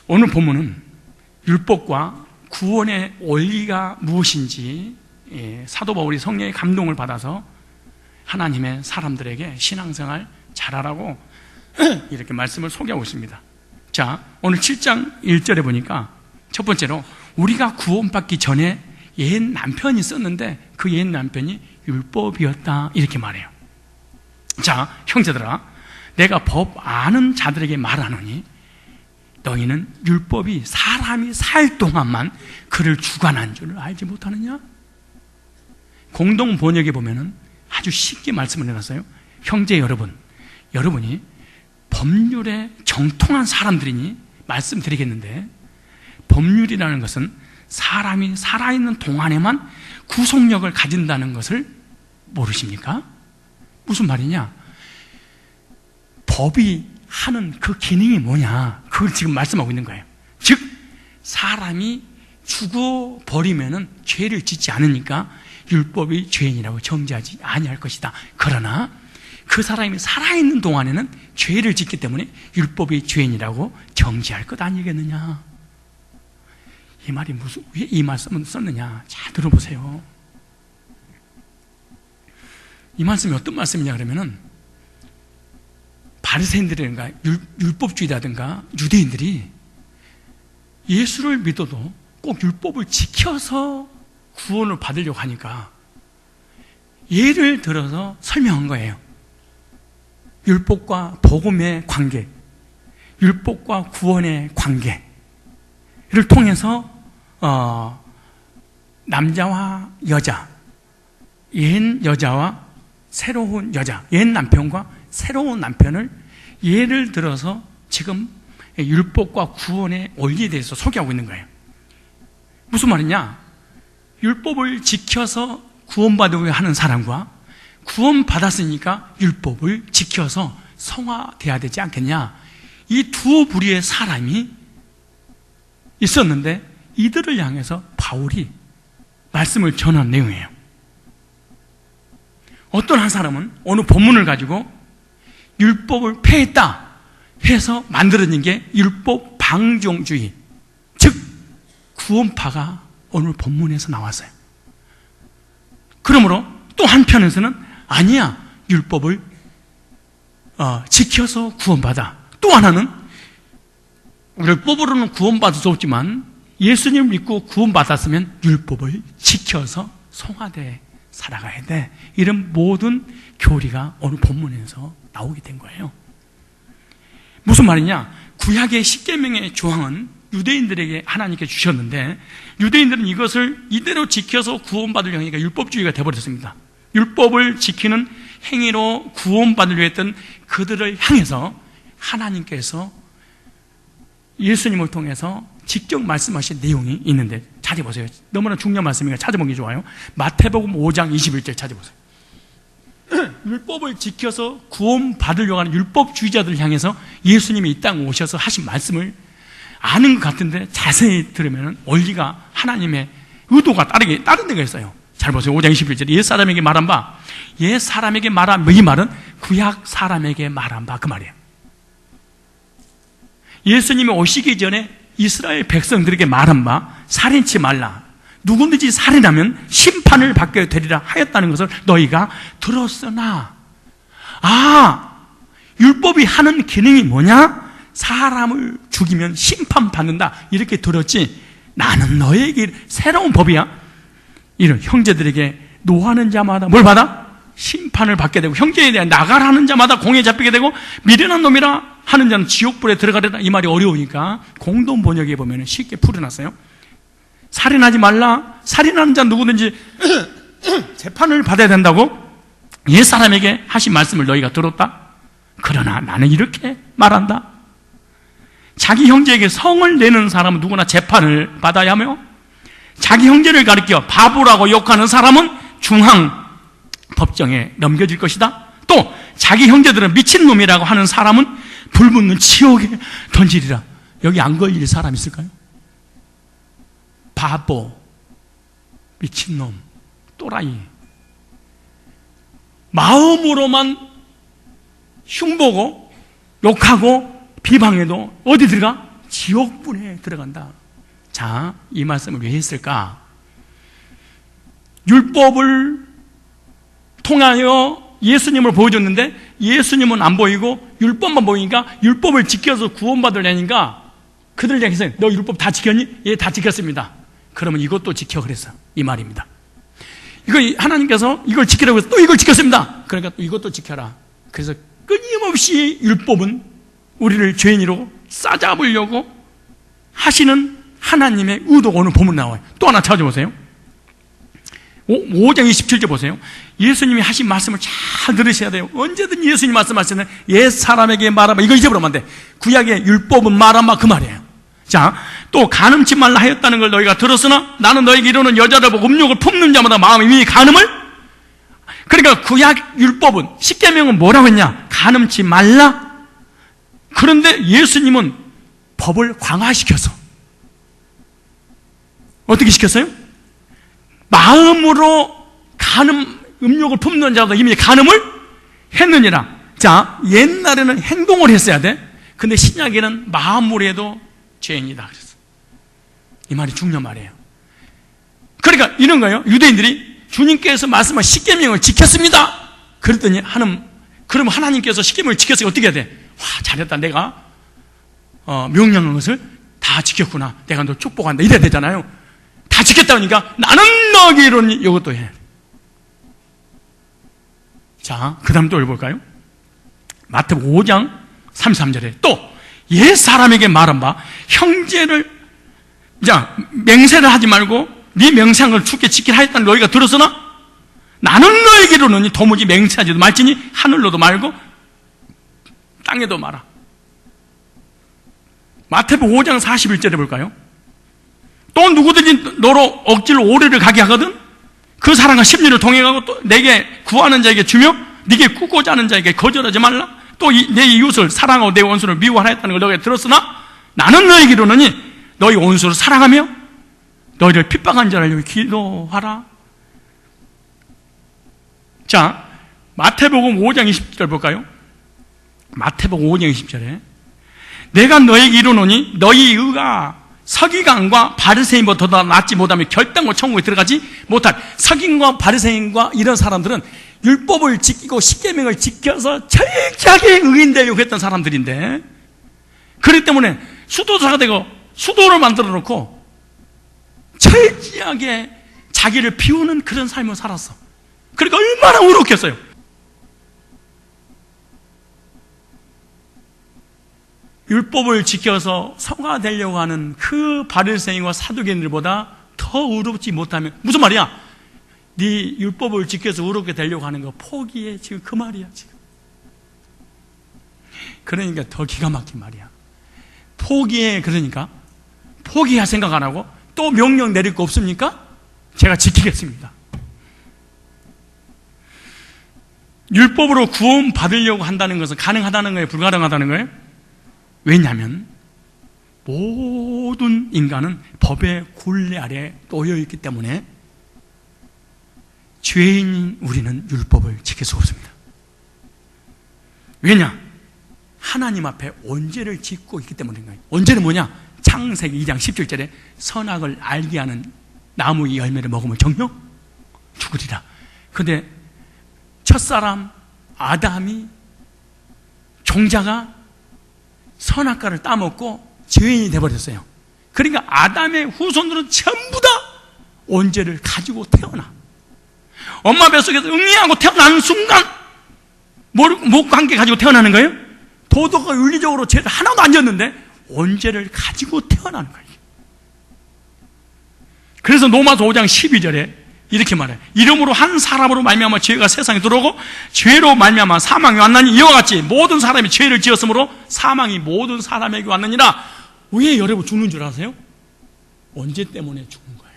오늘 본문은 율법과 구원의 원리가 무엇인지 사도 바울이 성령의 감동을 받아서 하나님의 사람들에게 신앙생활 잘하라고 이렇게 말씀을 소개하고 있습니다. 자, 오늘 7장 1절에 보니까 첫 번째로 우리가 구원받기 전에 옛 남편이 있었는데 그 옛 남편이 율법이었다 이렇게 말해요. 자, 형제들아, 내가 법 아는 자들에게 말하노니 너희는 율법이 사람이 살 동안만 그를 주관한 줄을 알지 못하느냐? 공동 번역에 보면은 아주 쉽게 말씀을 해놨어요. 형제 여러분, 여러분이 법률에 정통한 사람들이니 말씀드리겠는데, 법률이라는 것은 사람이 살아있는 동안에만 구속력을 가진다는 것을 모르십니까? 무슨 말이냐? 법이 하는 그 기능이 뭐냐? 그걸 지금 말씀하고 있는 거예요. 즉, 사람이 죽어버리면은 죄를 짓지 않으니까 율법이 죄인이라고 정죄하지 아니할 것이다. 그러나 그 사람이 살아있는 동안에는 죄를 짓기 때문에 율법이 죄인이라고 정죄할 것 아니겠느냐? 이 말이 왜 이 말씀을 썼느냐? 잘 들어보세요. 이 말씀이 어떤 말씀이냐 그러면은 바리새인들이라든가 율법주의라든가 유대인들이 예수를 믿어도 꼭 율법을 지켜서 구원을 받으려고 하니까 예를 들어서 설명한 거예요. 율법과 복음의 관계, 율법과 구원의 관계를 통해서 남자와 여자, 옛 여자와 새로운 여자, 옛 남편과 새로운 남편을 예를 들어서 지금 율법과 구원의 원리에 대해서 소개하고 있는 거예요. 무슨 말이냐? 율법을 지켜서 구원받으려 하는 사람과 구원받았으니까 율법을 지켜서 성화돼야 되지 않겠냐? 이 두 부류의 사람이 있었는데 이들을 향해서 바울이 말씀을 전한 내용이에요. 어떤 한 사람은 어느 본문을 가지고 율법을 폐했다 해서 만들어진 게 율법 방종주의, 즉 구원파가 오늘 본문에서 나왔어요. 그러므로 또 한편에서는 아니야, 율법을 지켜서 구원받아. 또 하나는 율법으로는 구원받을 수 없지만 예수님을 믿고 구원받았으면 율법을 지켜서 성화돼 살아가야 돼. 이런 모든 교리가 오늘 본문에서 나오게 된 거예요. 무슨 말이냐? 구약의 십계명의 조항은 유대인들에게 하나님께 주셨는데 유대인들은 이것을 이대로 지켜서 구원받으려 하니까 율법주의가 되어버렸습니다. 율법을 지키는 행위로 구원받으려 했던 그들을 향해서 하나님께서 예수님을 통해서 직접 말씀하신 내용이 있는데 찾아보세요. 너무나 중요한 말씀이니까 찾아보기 좋아요. 마태복음 5장 21절 찾아보세요. 율법을 지켜서 구원받으려고 하는 율법주의자들을 향해서 예수님이 이 땅에 오셔서 하신 말씀을 아는 것 같은데 자세히 들으면 원리가 하나님의 의도가 다른 데가 있어요. 잘 보세요. 5장 21절 옛 사람에게 말한 바, 옛 사람에게 말한 이 말은 구약 사람에게 말한 바 그 말이에요. 예수님이 오시기 전에 이스라엘 백성들에게 말한 바 살인치 말라, 누구든지 살인하면 심판을 받게 되리라 하였다는 것을 너희가 들었으나, 율법이 하는 기능이 뭐냐? 사람을 죽이면 심판받는다 이렇게 들었지, 나는 너에게 새로운 법이야. 이런 형제들에게 노하는 자마다 뭘 받아? 심판을 받게 되고, 형제에 대한 나가라 하는 자마다 공에 잡히게 되고, 미련한 놈이라 하는 자는 지옥불에 들어가리라. 이 말이 어려우니까 공동 번역에 보면 쉽게 풀어놨어요. 살인하지 말라. 살인하는 자 누구든지 재판을 받아야 된다고 옛사람에게 하신 말씀을 너희가 들었다. 그러나 나는 이렇게 말한다. 자기 형제에게 성을 내는 사람은 누구나 재판을 받아야 하며, 자기 형제를 가리켜 바보라고 욕하는 사람은 중앙 법정에 넘겨질 것이다. 또 자기 형제들은 미친놈이라고 하는 사람은 불붙는 지옥에 던지리라. 여기 안 걸릴 사람 있을까요? 바보, 미친놈, 또라이, 마음으로만 흉보고 욕하고 비방해도 어디 들어가? 지옥분에 들어간다. 자, 이 말씀을 왜 했을까? 율법을 통하여 예수님을 보여줬는데 예수님은 안 보이고 율법만 보이니까 율법을 지켜서 구원받으려니까 그들 얘기했어요. 너 율법 다 지켰니? 예, 다 지켰습니다. 그러면 이것도 지켜 그랬어. 이 말입니다. 이거 하나님께서 이걸 지키라고 해서 또 이걸 지켰습니다. 그러니까 또 이것도 지켜라. 그래서 끊임없이 율법은 우리를 죄인으로 싸잡으려고 하시는 하나님의 의도가 오늘 보면 나와요. 또 하나 찾아보세요. 5장 27절 보세요. 예수님이 하신 말씀을 잘 들으셔야 돼요. 언제든 예수님 말씀하시는 옛 사람에게 말하마. 이거 잊어버리면 안 돼. 구약의 율법은 말하마 그 말이에요. 자, 또 간음치 말라 하였다는 걸 너희가 들었으나 나는 너에게 이르는 여자를 보고 음욕을 품는 자마다 마음이 이미 간음을. 그러니까 구약 율법은 십계명은 뭐라고 했냐? 간음치 말라. 그런데 예수님은 법을 강화시켜서 어떻게 시켰어요? 마음으로 음욕을 품는 자도 이미 간음을 했느니라. 자, 옛날에는 행동을 했어야 돼. 근데 신약에는 마음으로 해도 죄인이다 그랬어. 이 말이 중요한 말이에요. 그러니까 이런 거예요. 유대인들이 주님께서 말씀한 십계명을 지켰습니다. 그랬더니 그러면 하나님께서 십계명을 지켰으니까 어떻게 해야 돼? 와, 잘했다. 내가 명령한 것을 다 지켰구나. 내가 너 축복한다. 이래야 되잖아요. 다 지켰다 그러니까 나는 너에게 이르노니 이것도 해. 자, 그 다음 또 읽어볼까요? 마태복음 5장 33절에 또 옛 사람에게 말한 바 형제를 맹세를 하지 말고 네 명상을 죽게 지키라 했다는 너희가 들었으나 나는 너에게 이르노니 도무지 맹세하지도 말지니 하늘로도 말고 땅에도 말아. 마태복음 5장 41절에 볼까요? 또 누구든지 너로 억지로 오래를 가게 하거든 그 사람과 심리를 동행하고 또 내게 구하는 자에게 주며 네게 꾸고자 하는 자에게 거절하지 말라. 또 내 이웃을 사랑하고 내 원수를 미워하라 했다는 걸 너희가 들었으나 나는 너에게 이르노니 너희 원수를 사랑하며 너희를 핍박한 자를 위해 기도하라. 자, 마태복음 5장 20절 볼까요? 마태복음 5장 20절에 내가 너에게 이르노니 너희 의가 서기관과 바리새인보다 더 낫지 못하며 결단코 천국에 들어가지 못할. 서기관과 바리새인과 이런 사람들은 율법을 지키고 십계명을 지켜서 철저하게 의인되려고 했던 사람들인데 그렇기 때문에 수도사가 되고 수도를 만들어 놓고 철저하게 자기를 비우는 그런 삶을 살았어. 그러니까 얼마나 의롭겠어요. 율법을 지켜서 성화되려고 하는 그 바리새인과 사두개인들보다 더 의롭지 못하면 무슨 말이야? 네 율법을 지켜서 의롭게 되려고 하는 거 포기해. 지금 그 말이야 지금. 그러니까 더 기가 막힌 말이야. 포기해. 그러니까 포기할 생각 안 하고 또 명령 내릴 거 없습니까? 제가 지키겠습니다. 율법으로 구원 받으려고 한다는 것은 가능하다는 거예요? 불가능하다는 거예요? 왜냐하면 모든 인간은 법의 굴레 아래 놓여 있기 때문에 죄인인 우리는 율법을 지킬 수 없습니다. 왜냐? 하나님 앞에 언제를 짓고 있기 때문인 거예요. 언제는 뭐냐? 창세기 2장 17절에 선악을 알게 하는 나무의 열매를 먹으면 정녕 죽으리라. 그런데 첫사람 아담이 종자가 선악과를 따먹고 죄인이 되어버렸어요. 그러니까 아담의 후손들은 전부 다 원죄를 가지고 태어나. 엄마 뱃속에서 응애하고 태어나는 순간 뭐 관계 가지고 태어나는 거예요? 도덕과 윤리적으로 죄를 하나도 안 졌는데 원죄를 가지고 태어나는 거예요. 그래서 로마서 5장 12절에 이렇게 말해요. 이름으로 한 사람으로 말미암아 죄가 세상에 들어오고 죄로 말미암아 사망이 왔나니 이와 같이 모든 사람이 죄를 지었으므로 사망이 모든 사람에게 왔느니라. 왜 여러분 죽는 줄 아세요? 원죄 때문에 죽는 거예요.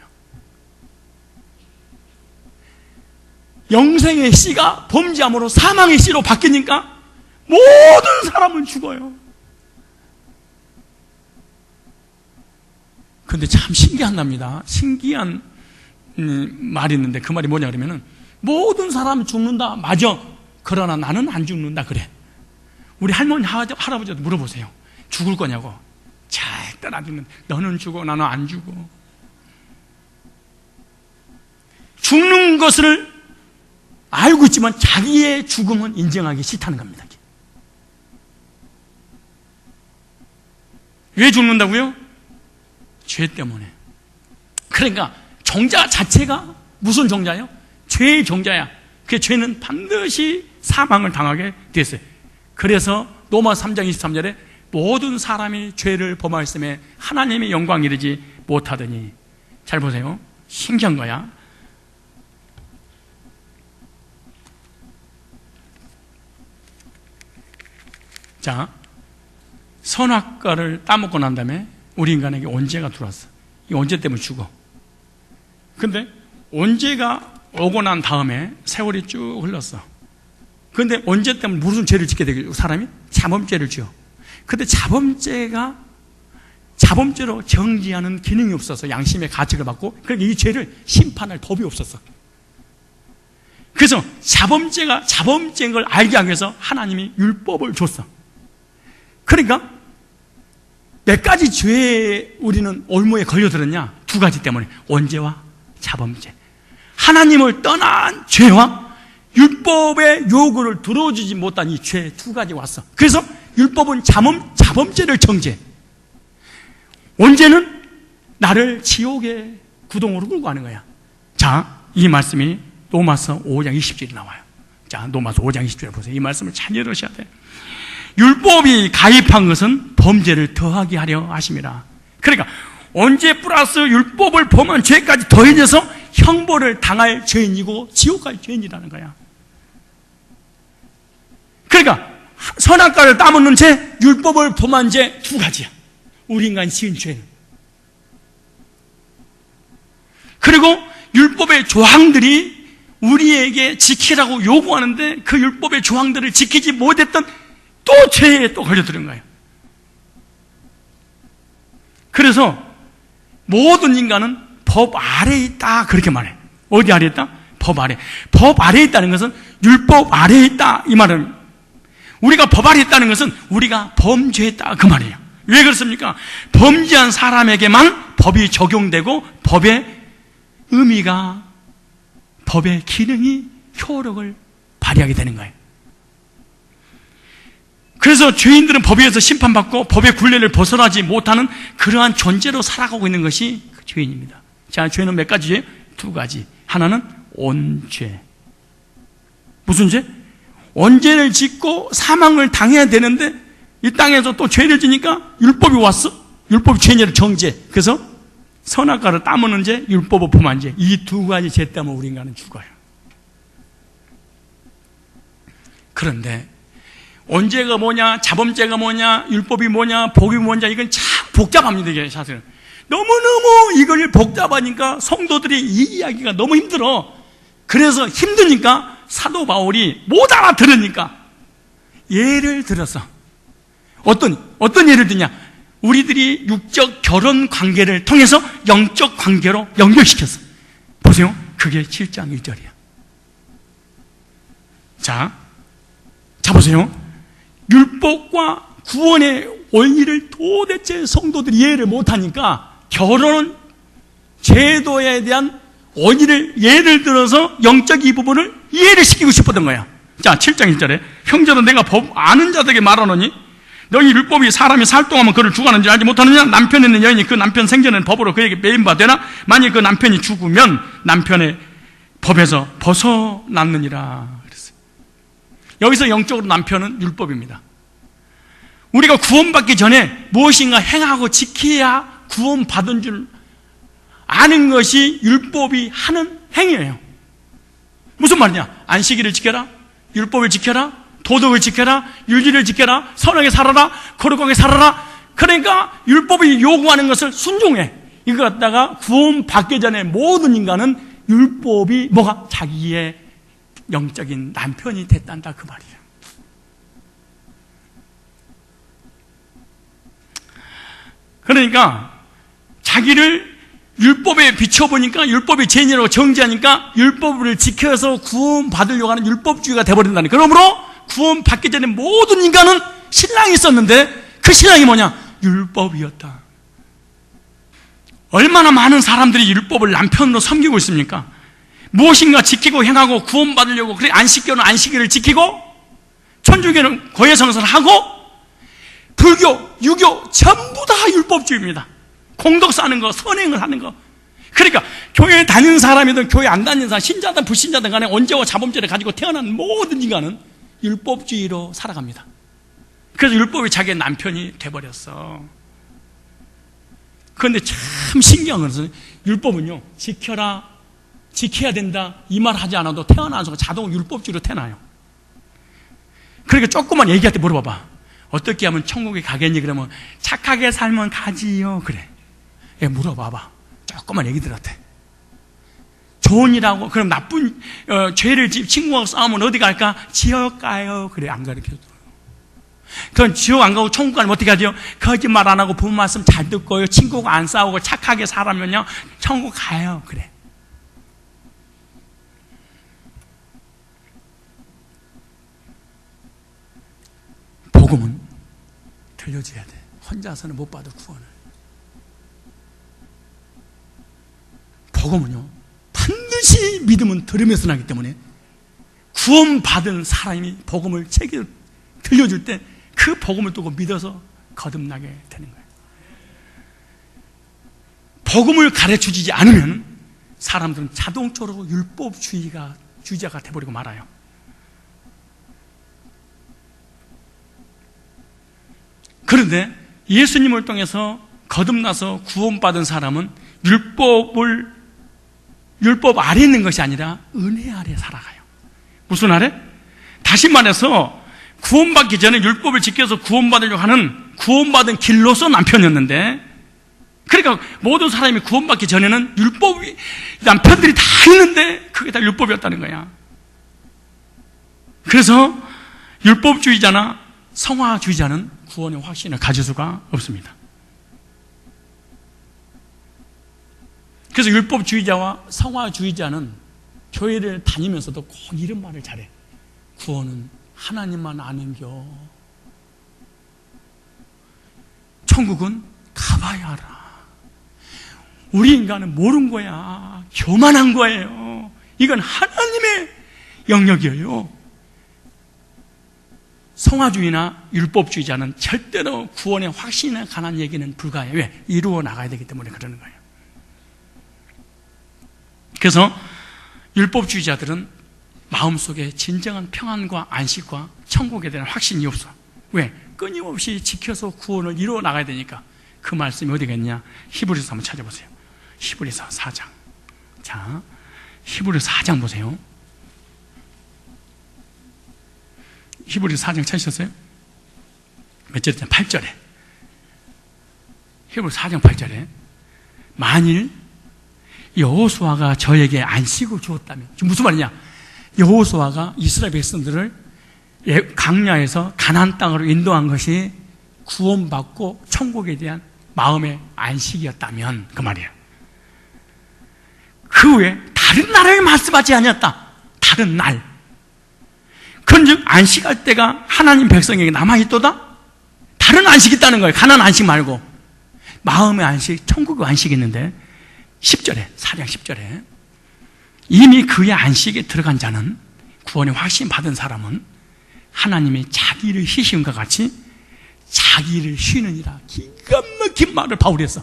영생의 씨가 범죄함으로 사망의 씨로 바뀌니까 모든 사람은 죽어요. 근데 참 신기한답니다. 신기한 말이 있는데 그 말이 뭐냐 그러면은 모든 사람이 죽는다. 맞아. 그러나 나는 안 죽는다. 그래. 우리 할머니 할아버지한테 물어보세요. 죽을 거냐고. 잘 절대로 안 죽는다. 너는 죽어, 나는 안 죽어. 죽는 것을 알고 있지만 자기의 죽음은 인정하기 싫다는 겁니다. 왜 죽는다고요? 죄 때문에. 그러니까 종자 자체가 무슨 종자예요? 죄의 종자야. 그 죄는 반드시 사망을 당하게 됐어요. 그래서 로마 3장 23절에 모든 사람이 죄를 범하였음에 하나님의 영광 이르지 못하더니. 잘 보세요. 신기한 거야. 자, 선악과를 따먹고 난 다음에 우리 인간에게 언제가 들어왔어. 이 언제 때문에 죽어. 근데 언제가 오고 난 다음에 세월이 쭉 흘렀어. 근데 언제 때문에 무슨 죄를 짓게 되겠죠? 사람이 자범죄를 지어. 근데 자범죄로 정지하는 기능이 없어서 양심의 가책을 받고, 그러니까 이 죄를 심판할 법이 없었어. 그래서 자범죄인 걸 알게 하기 위해서 하나님이 율법을 줬어. 그러니까 몇 가지 죄에 우리는 올무에 걸려들었냐? 두 가지 때문에. 원죄와 자범죄. 하나님을 떠난 죄와 율법의 요구를 들어주지 못한 이 죄 두 가지 왔어. 그래서 율법은 자범죄를 정죄해. 원죄는 나를 지옥의 구덩으로 끌고 가는 거야. 자, 이 말씀이 로마서 5장 20절에 나와요. 자, 로마서 5장 20절에 보세요. 이 말씀을 잘 열으셔야 돼. 율법이 가입한 것은 범죄를 더하게 하려 하심이라. 그러니까 언제 플러스 율법을 범한 죄까지 더해져서 형벌을 당할 죄인이고 지옥 갈 죄인이라는 거야. 그러니까 선악과를 따먹는 죄, 율법을 범한 죄 두 가지야. 우리 인간 지은 죄는. 그리고 율법의 조항들이 우리에게 지키라고 요구하는데 그 율법의 조항들을 지키지 못했던 또 죄에 또 걸려드는 거예요. 그래서 모든 인간은 법 아래에 있다, 그렇게 말해. 어디 아래에 있다? 법 아래. 법 아래에 있다는 것은 율법 아래에 있다, 이 말은. 우리가 법 아래에 있다는 것은 우리가 범죄했다, 그 말이에요. 왜 그렇습니까? 범죄한 사람에게만 법이 적용되고 법의 의미가, 법의 기능이 효력을 발휘하게 되는 거예요. 그래서 죄인들은 법에 의해서 심판받고 법의 굴레를 벗어나지 못하는 그러한 존재로 살아가고 있는 것이 그 죄인입니다. 자, 죄는 몇 가지예요? 두 가지. 하나는 온죄. 무슨 죄? 원죄를 짓고 사망을 당해야 되는데 이 땅에서 또 죄를 지니까 율법이 왔어. 율법이 죄를 정죄. 그래서 선악과를 따먹는 죄, 율법을 범한 죄. 이 두 가지 죄 때문에 우리 인간은 죽어요. 그런데 언제가 뭐냐, 자범죄가 뭐냐, 율법이 뭐냐, 복이 뭐냐, 이건 참 복잡합니다, 이게 사실은. 너무너무 이걸 복잡하니까 성도들이 이 이야기가 너무 힘들어. 그래서 힘드니까 사도 바울이 못 알아들으니까 예를 들어서 어떤 예를 드냐, 우리들이 육적 결혼 관계를 통해서 영적 관계로 연결시켰어. 보세요. 그게 7장 1절이야. 자 보세요. 율법과 구원의 원리를 도대체 성도들이 이해를 못하니까 결혼 제도에 대한 원리를 예를 들어서 영적 이 부분을 이해를 시키고 싶었던 거야. 자, 7장 1절에 형제는 내가 법 아는 자들에게 말하노니 너희 율법이 사람이 살동하면 그를 죽어하는 줄 알지 못하느냐? 남편 있는 여인이 그 남편 생전에는 법으로 그에게 매임바 되나? 만일 그 남편이 죽으면 남편의 법에서 벗어났느니라 그랬어요. 여기서 영적으로 남편은 율법입니다. 우리가 구원받기 전에 무엇인가 행하고 지켜야 구원받은 줄 아는 것이 율법이 하는 행위예요. 무슨 말이냐? 안식일을 지켜라, 율법을 지켜라, 도덕을 지켜라, 윤리를 지켜라, 선하게 살아라, 거룩하게 살아라. 그러니까 율법이 요구하는 것을 순종해. 이거 갖다가 구원받기 전에 모든 인간은 율법이 뭐가? 자기의 영적인 남편이 됐단다, 그 말이에요. 그러니까 자기를 율법에 비춰보니까 율법이 죄인이라고 정죄하니까 율법을 지켜서 구원받으려고 하는 율법주의가 되어버린다니. 그러므로 구원받기 전에 모든 인간은 신랑이 있었는데 그 신랑이 뭐냐? 율법이었다. 얼마나 많은 사람들이 율법을 남편으로 섬기고 있습니까? 무엇인가 지키고 행하고 구원받으려고, 그래 안식교는 안식일을 지키고, 천주교는 고해성사를 하고, 불교, 유교 전부 다 율법주의입니다. 공덕 사는 거, 선행을 하는 거. 그러니까 교회에 다니는 사람이든 교회 안 다니는 사람, 신자든 불신자든 간에 언제와 자범죄를 가지고 태어난 모든 인간은 율법주의로 살아갑니다. 그래서 율법이 자기의 남편이 돼버렸어. 그런데 참 신기한 것은 율법은요, 지켜야 된다 이 말 하지 않아도 태어나서 자동 율법주의로 태어나요. 그러니까 조금만 얘기할 때 물어봐봐. 어떻게 하면 천국에 가겠니? 그러면 착하게 살면 가지요. 그래. 물어봐봐. 조금만 얘기 들었대. 좋은 일하고, 그럼 나쁜, 죄를 친구하고 싸우면 어디 갈까? 지옥 가요. 그래, 안 가르쳐줘. 그럼 지옥 안 가고 천국 가면 어떻게 하죠? 거짓말 안 하고 부모 말씀 잘 듣고요. 친구가 안 싸우고 착하게 살면요. 천국 가요. 그래. 복음은 들려줘야 돼. 혼자서는 못 받아 구원을. 복음은요, 반드시 믿음은 들으면서 나기 때문에 구원받은 사람이 복음을 들려줄 때 그 복음을 두고 믿어서 거듭나게 되는 거예요. 복음을 가르쳐주지 않으면 사람들은 자동적으로 율법주의자가 돼버리고 말아요. 그런데 예수님을 통해서 거듭나서 구원받은 사람은 율법 아래 있는 것이 아니라 은혜 아래 살아가요. 무슨 아래? 다시 말해서 구원받기 전에 율법을 지켜서 구원받으려고 하는 구원받은 길로서 남편이었는데, 그러니까 모든 사람이 구원받기 전에는 남편들이 다 있는데 그게 다 율법이었다는 거야. 그래서 율법주의자나 성화주의자는 구원의 확신을 가질 수가 없습니다. 그래서 율법주의자와 성화주의자는 교회를 다니면서도 꼭 이런 말을 잘해. 구원은 하나님만 아는겨. 천국은 가봐야 알아. 우리 인간은 모르는 거야. 교만한 거예요. 이건 하나님의 영역이에요. 성화주의나 율법주의자는 절대로 구원의 확신에 관한 얘기는 불가해요. 왜? 이루어 나가야 되기 때문에 그러는 거예요. 그래서 율법주의자들은 마음속에 진정한 평안과 안식과 천국에 대한 확신이 없어. 왜? 끊임없이 지켜서 구원을 이루어 나가야 되니까. 그 말씀이 어디겠냐? 히브리서 한번 찾아보세요. 히브리서 4장. 자, 히브리서 4장 보세요. 히브리서 4장 찾으셨어요? 몇 절이냐? 8절에. 히브리서 4장 8절에 만일 여호수아가 저에게 안식을 주었다면, 지금 무슨 말이냐? 여호수아가 이스라엘 백성들을 광야에서 가나안 땅으로 인도한 것이 구원받고 천국에 대한 마음의 안식이었다면 그 말이에요. 그 외에 다른 나라를 말씀하지 아니었다. 다른 날. 그런즉 안식할 때가 하나님 백성에게 남아있도다. 다른 안식이 있다는 거예요. 가나안 안식 말고 마음의 안식, 천국의 안식이 있는데 10절에, 4장 10절에 이미 그의 안식에 들어간 자는, 구원의 확신 받은 사람은 하나님이 자기를 쉬심과 같이 자기를 쉬느니라. 기가 막힌 말을 바울이 했어.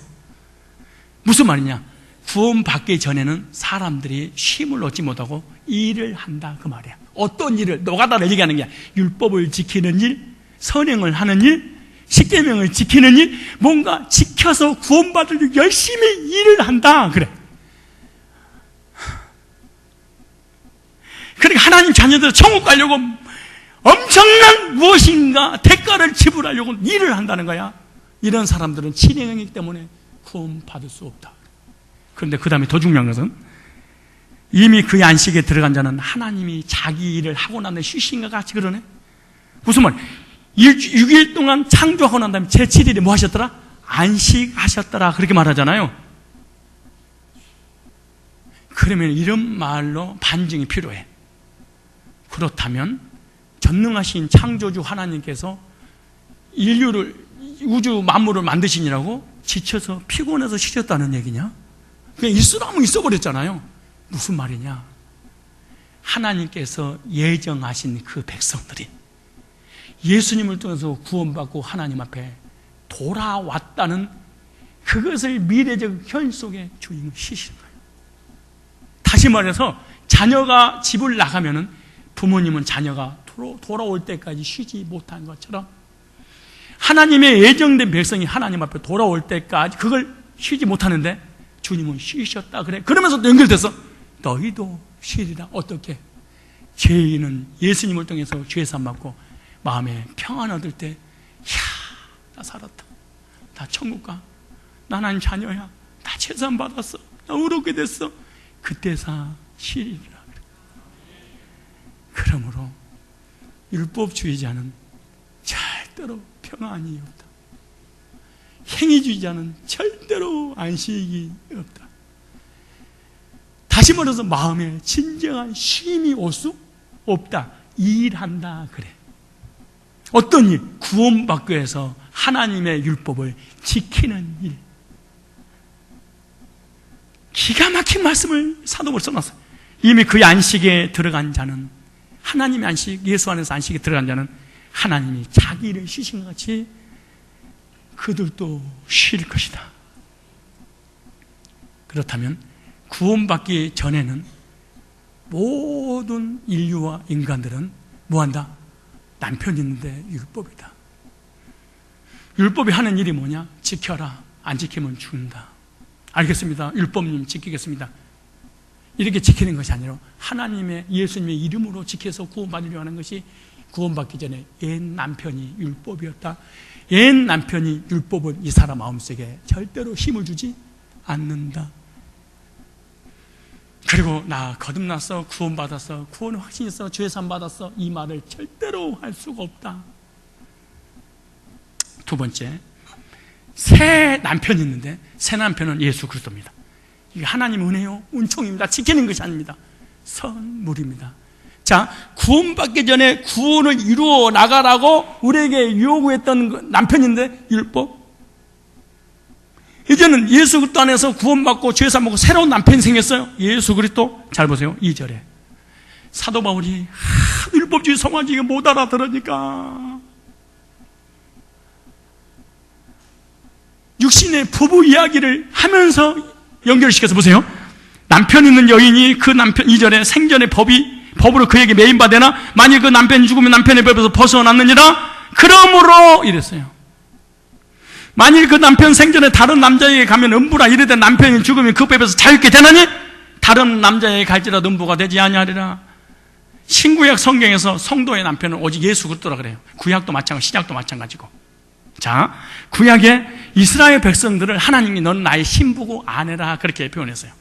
무슨 말이냐? 구원받기 전에는 사람들이 쉼을 얻지 못하고 일을 한다 그 말이야. 어떤 일을? 노가다를 얘기하는 게 아니라 율법을 지키는 일, 선행을 하는 일, 십계명을 지키는 일, 뭔가 지켜서 구원받으려고 열심히 일을 한다 그래. 그러니까 하나님 자녀들 천국 가려고 엄청난 무엇인가 대가를 지불하려고 일을 한다는 거야. 이런 사람들은 친행이기 때문에 구원받을 수 없다. 그런데 그 다음에 더 중요한 것은 이미 그의 안식에 들어간 자는 하나님이 자기 일을 하고 난 다음에 쉬신과 같이 그러네. 무슨 말? 6일 동안 창조하고 난 다음에 제7일에 뭐 하셨더라? 안식하셨더라. 그렇게 말하잖아요. 그러면 이런 말로 반증이 필요해. 그렇다면 전능하신 창조주 하나님께서 인류를, 우주 만물을 만드시니라고 지쳐서 피곤해서 쉬셨다는 얘기냐? 그냥 있으라면 있어버렸잖아요. 무슨 말이냐? 하나님께서 예정하신 그 백성들이 예수님을 통해서 구원받고 하나님 앞에 돌아왔다는 그것을 미래적 현 속에 주님은 쉬시는 거예요. 다시 말해서 자녀가 집을 나가면은 부모님은 자녀가 돌아올 때까지 쉬지 못한 것처럼 하나님의 예정된 백성이 하나님 앞에 돌아올 때까지 그걸 쉬지 못하는데 주님은 쉬셨다 그래. 그러면서 또 연결돼서 너희도 쉬리라. 어떻게? 죄인은 예수님을 통해서 죄산 받고 마음에 평안 얻을 때, 이야, 나 살았다. 나 천국 가. 나 하나님 자녀야. 나 죄산 받았어. 나 의롭게 됐어. 그때사 쉬리라. 그러므로 율법주의자는 절대로 평안이 없다. 행위주의자는 절대로 안식이 없다. 다시 말해서 마음에 진정한 쉼이 올 수 없다. 일한다 그래. 어떤 일? 구원받기 위해서 하나님의 율법을 지키는 일. 기가 막힌 말씀을 사도가 써놨어요. 이미 그 안식에 들어간 자는, 하나님의 안식, 예수 안에서 안식에 들어간 자는 하나님이 자기를 쉬신 것 같이 그들도 쉴 것이다. 그렇다면 구원받기 전에는 모든 인류와 인간들은 뭐한다? 남편이 있는데 율법이다. 율법이 하는 일이 뭐냐? 지켜라. 안 지키면 죽는다. 알겠습니다. 율법님 지키겠습니다. 이렇게 지키는 것이 아니라 하나님의 예수님의 이름으로 지켜서 구원받으려 하는 것이 구원받기 전에 옛 남편이 율법이었다. 옛 남편이 율법은 이 사람 마음속에 절대로 힘을 주지 않는다. 그리고 나 거듭났어, 구원받았어, 구원 확신 있어, 죄산 받았어, 이 말을 절대로 할 수가 없다. 두 번째, 새 남편이 있는데 새 남편은 예수 그리스도입니다. 이게 하나님 은혜요, 은총입니다. 지키는 것이 아닙니다. 선물입니다. 자, 구원받기 전에 구원을 이루어 나가라고 우리에게 요구했던 남편인데 율법. 이제는 예수 그리스도 안에서 구원받고 죄사 먹고 새로운 남편이 생겼어요. 예수 그리스도. 잘 보세요. 2절에 사도 바울이 율법주의 성화주의가 못 알아들으니까 육신의 부부 이야기를 하면서 연결시켜서 보세요. 남편 있는 여인이 그 남편 2절에 생전의 법으로 그에게 매인받으나 만일 그 남편이 죽으면 남편의 법에서 벗어났느니라. 그러므로 이랬어요. 만일 그 남편 생전에 다른 남자에게 가면 음부라. 이르되 남편이 죽으면 그 법에서 자유케 되나니 다른 남자에게 갈지라도 음부가 되지 아니하리라. 신구약 성경에서 성도의 남편은 오직 예수 그리스도라 그래요. 구약도 마찬가지, 신약도 마찬가지고. 자, 구약의 이스라엘 백성들을 하나님이 너는 나의 신부고 아내라 그렇게 표현했어요.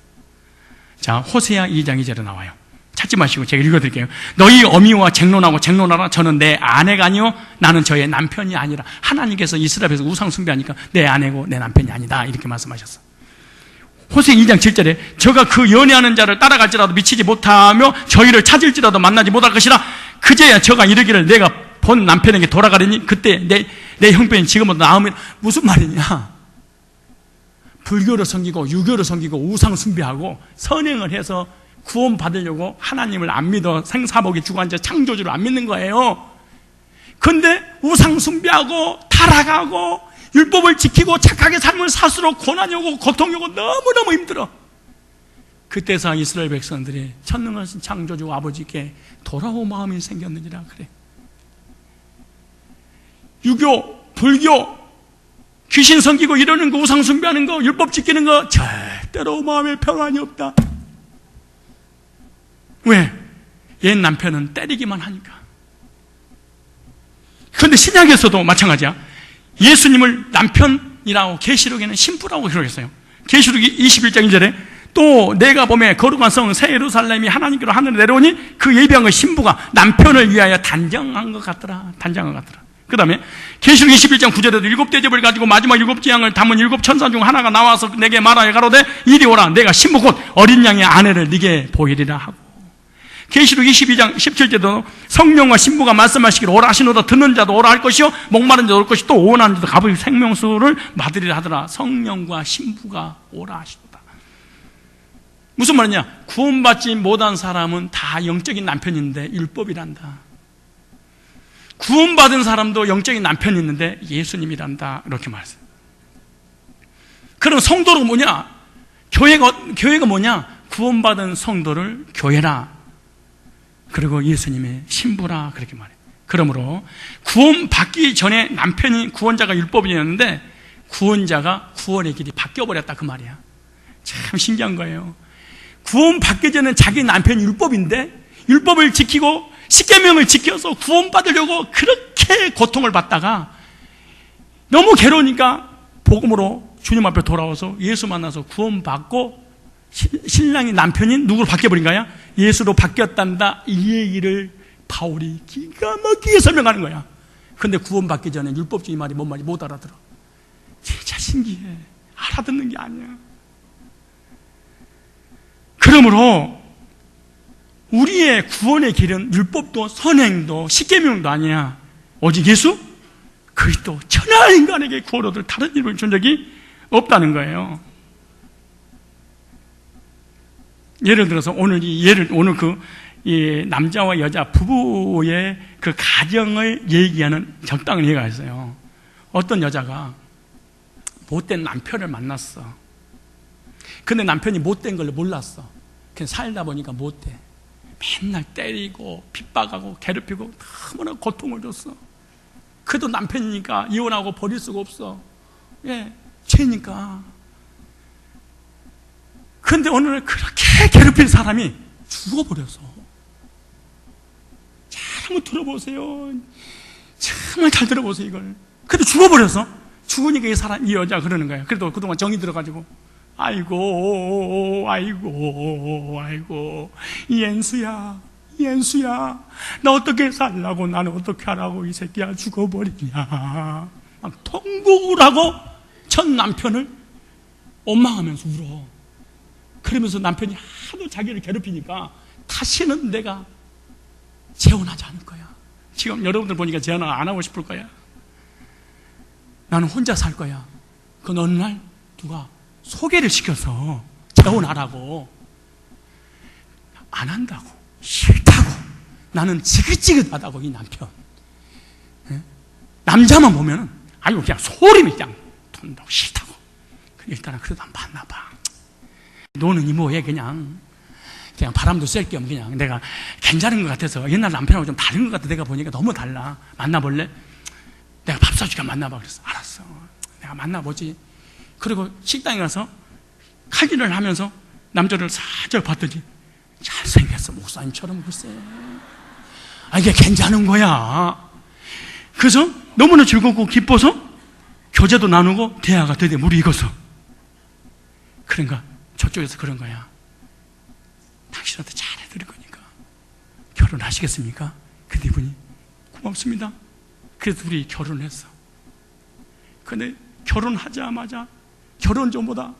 자, 호세아 2장 2절에 나와요. 찾지 마시고 제가 읽어드릴게요. 너희 어미와 쟁론하라. 저는 내 아내가 아니요 나는 저의 남편이 아니라. 하나님께서 이스라엘에서 우상 숭배하니까 내 아내고 내 남편이 아니다 이렇게 말씀하셨어. 호세 2장 7절에 저가 그 연애하는 자를 따라갈지라도 미치지 못하며 저희를 찾을지라도 만나지 못할 것이라. 그제야 저가 이르기를 내가 본 남편에게 돌아가려니 그때 내 형편이 지금보다 나으면. 무슨 말이냐? 불교를 섬기고 유교를 섬기고 우상 숭배하고 선행을 해서 구원 받으려고 하나님을 안 믿어 생사복이 주관자 창조주를 안 믿는 거예요. 그런데 우상 숭배하고 타락하고 율법을 지키고 착하게 삶을 살수록 고난이 오고 고통이 오고 너무너무 힘들어. 그때서 이스라엘 백성들이 천능하신 창조주 아버지께 돌아올 마음이 생겼느니라 그래. 유교, 불교, 귀신 섬기고 이러는 거, 우상 숭배하는 거, 율법 지키는 거 절대로 마음에 평안이 없다. 왜? 옛 남편은 때리기만 하니까. 그런데 신약에서도 마찬가지야. 예수님을 남편이라고 계시록에는 신부라고 기록했어요. 계시록 21장 2절에 또 내가 보매 거룩한 성 새 예루살렘이 하나님께로 하늘에 내려오니 그 예비한 그 신부가 남편을 위하여 단정한 것 같더라. 단정한 것 같더라. 그 다음에 계시록 21장 9절에도 7대접을 가지고 마지막 7재앙을 담은 7천사 중 하나가 나와서 내게 말하여 가로되 이리 오라. 내가 신부 곧 어린 양의 아내를 네게 보이리라 하고. 계시록 22장 17절도 성령과 신부가 말씀하시기를 오라 하시노다. 듣는 자도 오라 할 것이요 목마른 자도 올 것이 또 오원하는 자도 가부의 생명수를 받으리라 하더라. 성령과 신부가 오라 하시노다. 무슨 말이냐? 구원받지 못한 사람은 다 영적인 남편인데 율법이란다. 구원받은 사람도 영적인 남편이 있는데 예수님이란다. 이렇게 말했어요. 그럼 성도는 뭐냐? 교회가 뭐냐? 구원받은 성도를 교회라. 그리고 예수님의 신부라. 그렇게 말해요. 그러므로 구원받기 전에 남편이 구원자가 율법이었는데 구원자가 구원의 길이 바뀌어버렸다. 그 말이야. 참 신기한 거예요. 구원받기 전에 자기 남편이 율법인데 율법을 지키고 십계명을 지켜서 구원받으려고 그렇게 고통을 받다가 너무 괴로우니까 복음으로 주님 앞에 돌아와서 예수 만나서 구원받고 신랑이 남편인 누구로 바뀌어버린 거야? 예수로 바뀌었단다. 이 얘기를 바울이 기가 막히게 설명하는 거야. 근데 구원받기 전에 율법주의 말이 뭔 말인지 못 알아들어. 진짜 신기해. 알아듣는 게 아니야. 그러므로 우리의 구원의 길은 율법도 선행도 십계명도 아니야. 오직 예수 그리스도 천하 인간에게 구원 얻을 다른 이름을 준 적이 없다는 거예요. 예를 들어서 오늘 이 남자와 여자 부부의 그 가정을 얘기하는 적당한 예가 있어요. 어떤 여자가 못된 남편을 만났어. 근데 남편이 못된 걸 몰랐어. 그냥 살다 보니까 못돼. 맨날 때리고 핍박하고 괴롭히고 너무나 고통을 줬어. 그래도 남편이니까 이혼하고 버릴 수가 없어. 예, 죄니까. 그런데 어느 날 그렇게 괴롭힌 사람이 죽어버렸어. 잘 한번 들어보세요. 정말 잘 들어보세요, 이걸. 근데 죽어버렸어. 죽으니까 이 여자가 그러는 거야. 그래도 그동안 정이 들어가지고 아이고 연수야 나 어떻게 살라고, 나는 어떻게 하라고, 이 새끼야 죽어버리냐 막 통곡을 하고 전 남편을 원망하면서 울어. 그러면서 남편이 하도 자기를 괴롭히니까 다시는 내가 재혼하지 않을 거야. 지금 여러분들 보니까 재혼 안 하고 싶을 거야. 나는 혼자 살 거야. 그 어느 날 누가 소개를 시켜서 재혼하라고. 안 한다고. 싫다고. 나는 지긋지긋하다고. 이 남편. 남자만 보면은 아이고 그냥 소름이 그냥 돋는다고. 싫다고. 일단은 그래도 한번 만나봐. 너는 이 뭐해. 그냥 바람도 쐴 겸 그냥 내가 괜찮은 것 같아서. 옛날 남편하고 좀 다른 것 같아. 내가 보니까 너무 달라. 만나볼래? 내가 밥 사주니까 만나봐. 그랬어. 알았어. 내가 만나보지. 그리고 식당에 가서 칼질을 하면서 남자를 살짝 봤더니 잘생겼어. 목사님처럼. 글쎄. 이게 괜찮은 거야. 그래서 너무나 즐겁고 기뻐서 교제도 나누고 대화가 드디어 물이 익어서. 그러니까 저쪽에서 그런 거야. 당신한테 잘해드릴 거니까 결혼하시겠습니까? 근데 이분이 고맙습니다. 그래서 둘이 결혼했어. 근데 결혼하자마자 결혼 전보다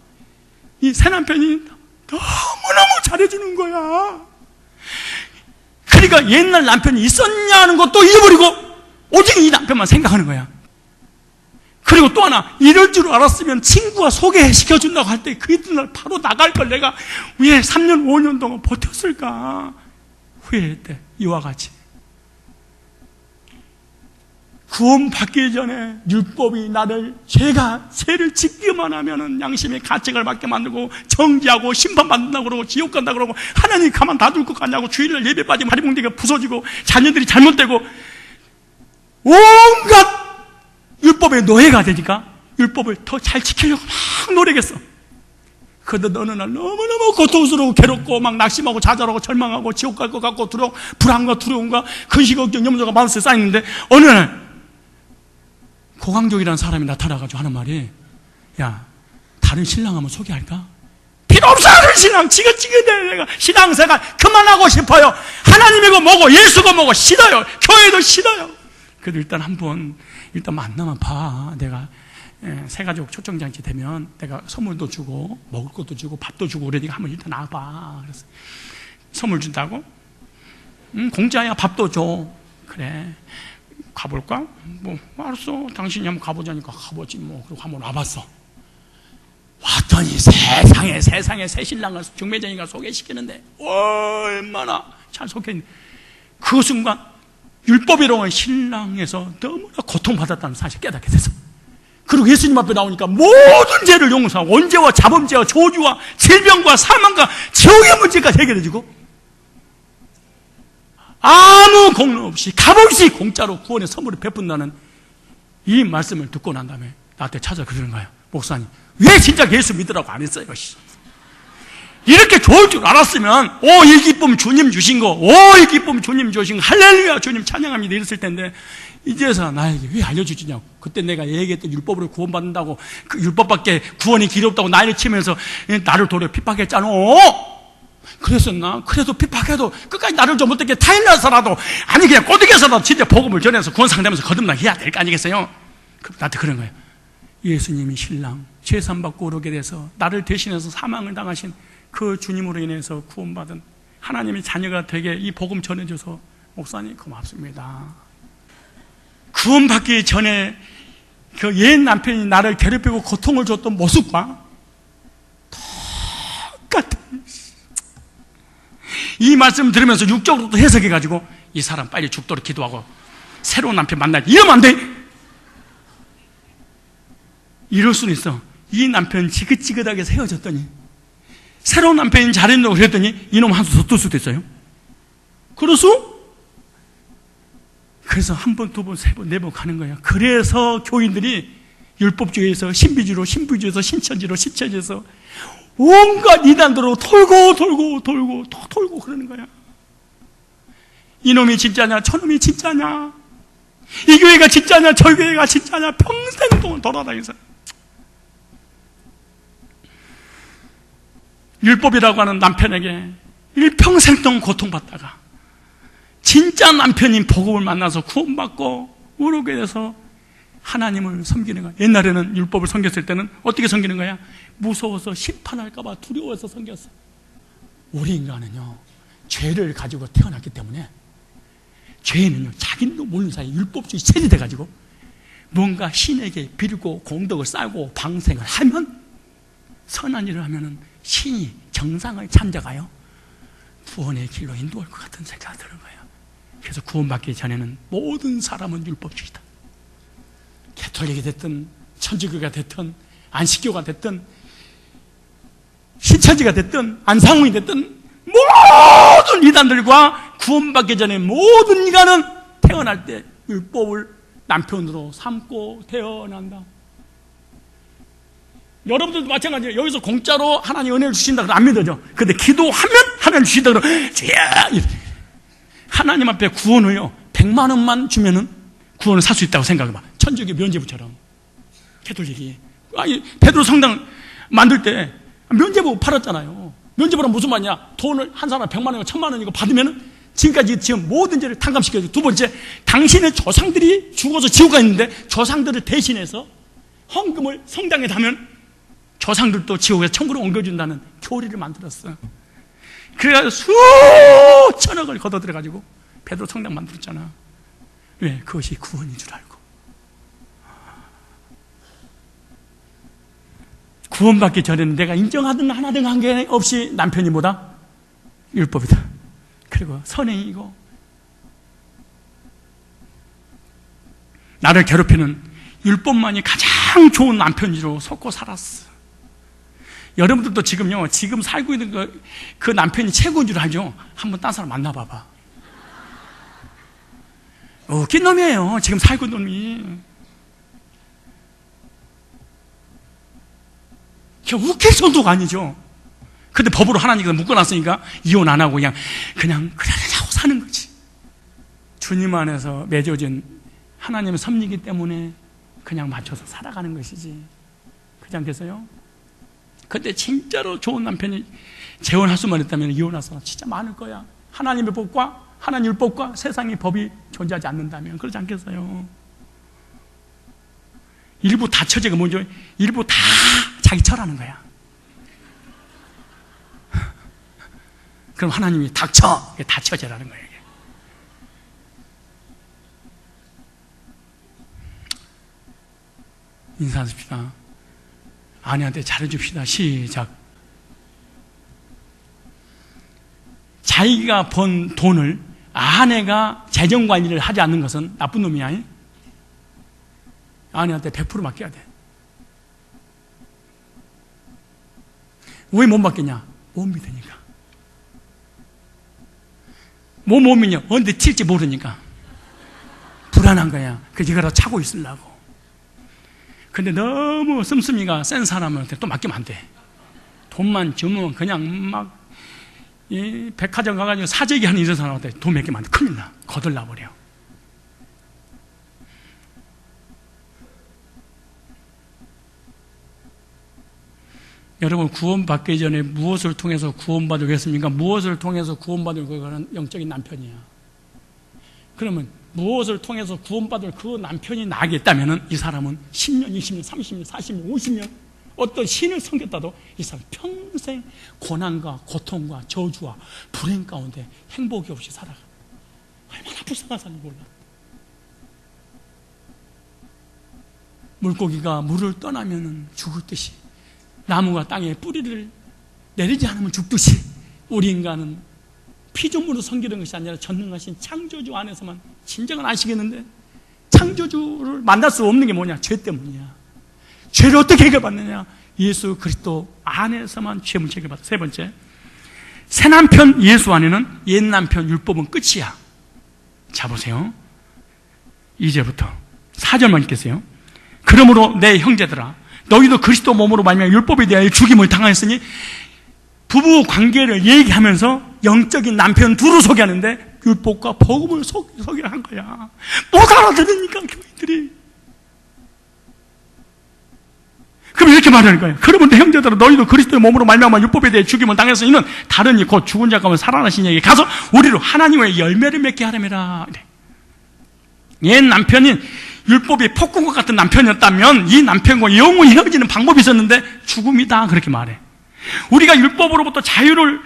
이 새남편이 너무너무 잘해주는 거야. 그러니까 옛날 남편이 있었냐는 것도 잊어버리고 오직 이 남편만 생각하는 거야. 그리고 또 하나, 이럴 줄 알았으면 친구가 소개시켜준다고 할 때 그 이튿날 바로 나갈 걸 내가 왜 3년 5년 동안 버텼을까 후회했대. 이와 같이 구원받기 전에 율법이 나를 죄를 짓기만 하면은 양심의 가책을 받게 만들고 정죄하고 심판받는다고 그러고 지옥 간다고 그러고 하나님이 가만 놔둘 것 같냐고 주일날 예배 빠지면 하리봉대가 부서지고 자녀들이 잘못되고 온갖 율법의 노예가 되니까 율법을 더 잘 지키려고 막 노력했어. 그런데 어느 날 너무너무 고통스러워 괴롭고 막 낙심하고 좌절하고 절망하고 지옥 갈 것 같고 불안과 두려움과 근심 걱정 염려가 마음속에 쌓이는데 어느 날 고강족이라는 사람이 나타나가지고 하는 말이, 야, 다른 신랑 한번 소개할까? 필요 없어. 다른 신랑 지긋지긋해. 내가 신앙생활 그만하고 싶어요. 하나님이고 뭐고 예수고 뭐고 싫어요. 교회도 싫어요. 그래도 일단 만나면 봐. 내가 새가족 초청장치 되면 내가 선물도 주고 먹을 것도 주고 밥도 주고 그러니까 한번 일단 나와봐. 그래서 선물 준다고 공짜야. 밥도 줘. 그래, 가볼까? 뭐 알았어, 당신이 한번 가보자니까 가보지 뭐. 그리고 한번 와봤어. 왔더니 세상에 새 신랑을 중매쟁이가 소개시키는데 얼마나 잘 소개했는데, 그 순간 율법이로운 신랑에서 너무나 고통받았다는 사실을 깨닫게 됐어. 그리고 예수님 앞에 나오니까 모든 죄를 용서하고 원죄와 자범죄와 저주와 질병과 사망과 지옥의 문제까지 해결해주고, 아무 공로 없이 값없이 공짜로 구원의 선물을 베푼다는 이 말씀을 듣고 난 다음에 나한테 찾아 그러는 거예요. 목사님, 왜 진짜 예수 믿으라고 안 했어요? 이렇게 좋을 줄 알았으면 이 기쁨 주님 주신 거, 이 기쁨 주님 주신 거, 할렐루야 주님 찬양합니다 이랬을 텐데, 이제서 나에게 왜 알려주지냐고. 그때 내가 얘기했던 율법으로 구원받는다고, 그 율법밖에 구원이 길이 없다고 난리 치면서 나를 도려 핍박했잖아. 그랬었나? 그래도 핍박해도 끝까지 나를 좀 어떻게 타일러서라도, 아니 그냥 꼬드겨서라도 진짜 복음을 전해서 구원 상대하면서 거듭나게 해야 될 거 아니겠어요? 나한테 그런 거예요. 예수님이 신랑 죄산 받고 오르게 돼서 나를 대신해서 사망을 당하신 그 주님으로 인해서 구원받은 하나님의 자녀가 되게 이 복음 전해줘서 목사님 고맙습니다. 구원받기 전에 그 옛 남편이 나를 괴롭히고 고통을 줬던 모습과 똑같은, 이 말씀 들으면서 육적으로 또 해석해가지고 이 사람 빨리 죽도록 기도하고 새로운 남편 만나지, 이러면 안 돼. 이럴 수는 있어. 이 남편 지긋지긋하게 헤어졌더니 새로운 남편이 잘했다고 그랬더니 이놈 한 수 더 뜰 수도 있어요. 그래서 한 번, 두 번, 세 번, 네 번 가는 거야. 그래서 교인들이 율법주의에서 신비주의로, 신부주의에서 신천지로, 신천지에서 온갖 이단으로 돌고 그러는 거야. 이놈이 진짜냐, 저놈이 진짜냐, 이 교회가 진짜냐, 저 교회가 진짜냐, 평생 동안 돌아다니면서 율법이라고 하는 남편에게 일평생 동안 고통받다가 진짜 남편인 복음을 만나서 구원받고 우르게 돼서 하나님을 섬기는 거야. 옛날에는 율법을 섬겼을 때는 어떻게 섬기는 거야? 무서워서 심판할까봐 두려워서 섬겼어. 우리 인간은요, 죄를 가지고 태어났기 때문에, 죄는요 자기도 모르는 사이에 율법주의 체질돼가지고 뭔가 신에게 빌고 공덕을 쌓고 방생을 하면, 선한 일을 하면은 신이 정상을 찾아가요 구원의 길로 인도할 것 같은 생각이 드는 거예요. 그래서 구원받기 전에는 모든 사람은 율법주의다. 개톨릭이 됐든 천주교가 됐든 안식교가 됐든 신천지가 됐든 안상훈이 됐든 모든 이단들과 구원받기 전에 모든 인간은 태어날 때 율법을 남편으로 삼고 태어난다. 여러분들도 마찬가지예요. 여기서 공짜로 하나님 은혜를 주신다 그러면 안 믿어져. 근데 기도하면 하나님 주신다 그러면 하나님 앞에 구원을요 100만 원만 주면은 구원을 살 수 있다고 생각해봐. 천주교 면죄부처럼. 캐톨릭이 베드로 성당 만들 때 면죄부 팔았잖아요. 면죄부란 무슨 말이냐? 돈을 한 사람 100만 원이고 1000만 원이고 받으면은 지금까지 지금 모든 죄를 탕감시켜줘. 두 번째, 당신의 조상들이 죽어서 지옥가 있는데 조상들을 대신해서 헌금을 성당에 하면 조상들도 지옥에서 천국으로 옮겨준다는 교리를 만들었어. 그래서 수천억을 걷어들여가지고 베드로 성당 만들었잖아. 왜? 그것이 구원인 줄 알고. 구원받기 전에는 내가 인정하든 하나든 관계없이 남편이 뭐다? 율법이다. 그리고 선행이고, 나를 괴롭히는 율법만이 가장 좋은 남편으로 속고 살았어. 여러분들도 지금요, 지금 살고 있는 그 남편이 최고인 줄 알죠? 한번 딴 사람 만나봐봐. 웃긴 놈이에요, 지금 살고 있는 놈이. 웃길 정도가 아니죠. 근데 법으로 하나님께서 묶어놨으니까 이혼 안 하고 그냥 그러려고 사는 거지. 주님 안에서 맺어진 하나님의 섭리이기 때문에 그냥 맞춰서 살아가는 것이지. 그렇지 않겠어요? 근데 진짜로 좋은 남편이 재혼할 수만 있다면 이혼할 사람 진짜 많을 거야. 하나님의 법과 하나님 율법과 세상의 법이 존재하지 않는다면. 그렇지 않겠어요? 일부 다 처제가 먼저, 일부 다 자기 처라는 거야. 그럼 하나님이 닥쳐! 다 처제라는 거예요. 인사하십시다. 아내한테 잘해줍시다. 시작. 자기가 번 돈을 아내가 재정관리를 하지 않는 것은 나쁜 놈이야. 아내한테 100% 맡겨야 돼. 왜 못 맡겠냐? 못 믿으니까. 못 믿냐? 언제 튈지 모르니까. 불안한 거야. 그래서 이거라도 차고 있으려고. 근데 너무 씀씀이가 센 사람한테 또 맡기면 안 돼. 돈만 주면 그냥 막 백화점 가가지고 사재기 하는 이런 사람한테 돈 맡기면 안 돼. 큰일 나. 거들나버려. 여러분, 구원받기 전에 무엇을 통해서 구원받으려 했습니까? 무엇을 통해서 구원받으려 하는 영적인 남편이야. 그러면 무엇을 통해서 구원받을 그 남편이 나겠다면 이 사람은 10년, 20년, 30년, 40년, 50년 어떤 신을 섬겼다도 이 사람 평생 고난과 고통과 저주와 불행 가운데 행복이 없이 살아가. 얼마나 불쌍한 사람인지 몰라. 물고기가 물을 떠나면 죽을 듯이, 나무가 땅에 뿌리를 내리지 않으면 죽듯이, 우리 인간은 피조물로 섬기는 것이 아니라 전능하신 창조주 안에서만 진정은 아시겠는데, 창조주를 만날 수 없는 게 뭐냐? 죄 때문이야. 죄를 어떻게 해결받느냐? 예수 그리스도 안에서만 죄 문제 해결받아. 세 번째, 새 남편 예수 안에는 옛 남편 율법은 끝이야. 자 보세요. 2절부터 4절만 읽겠어요. 그러므로 내 형제들아, 너희도 그리스도 몸으로 말미암아 율법에 대하여 죽임을 당하였으니, 부부 관계를 얘기하면서 영적인 남편 둘을 소개하는데 율법과 복음을 소개를 한 거야. 못 알아들으니까 교인들이. 그럼 이렇게 말하는 거예요. 그러면 내 형제들아, 너희도 그리스도의 몸으로 말미암아 율법에 대해 죽임을 당해서 이는 다른 이 곧 죽은 자 가운데 살아나신 이에게 가서 우리로 하나님의 열매를 맺게 하려니라. 옛 남편인 율법이 폭군과 같은 남편이었다면 이 남편과 영원히 헤어지는 방법이 있었는데 죽음이다, 그렇게 말해. 우리가 율법으로부터 자유를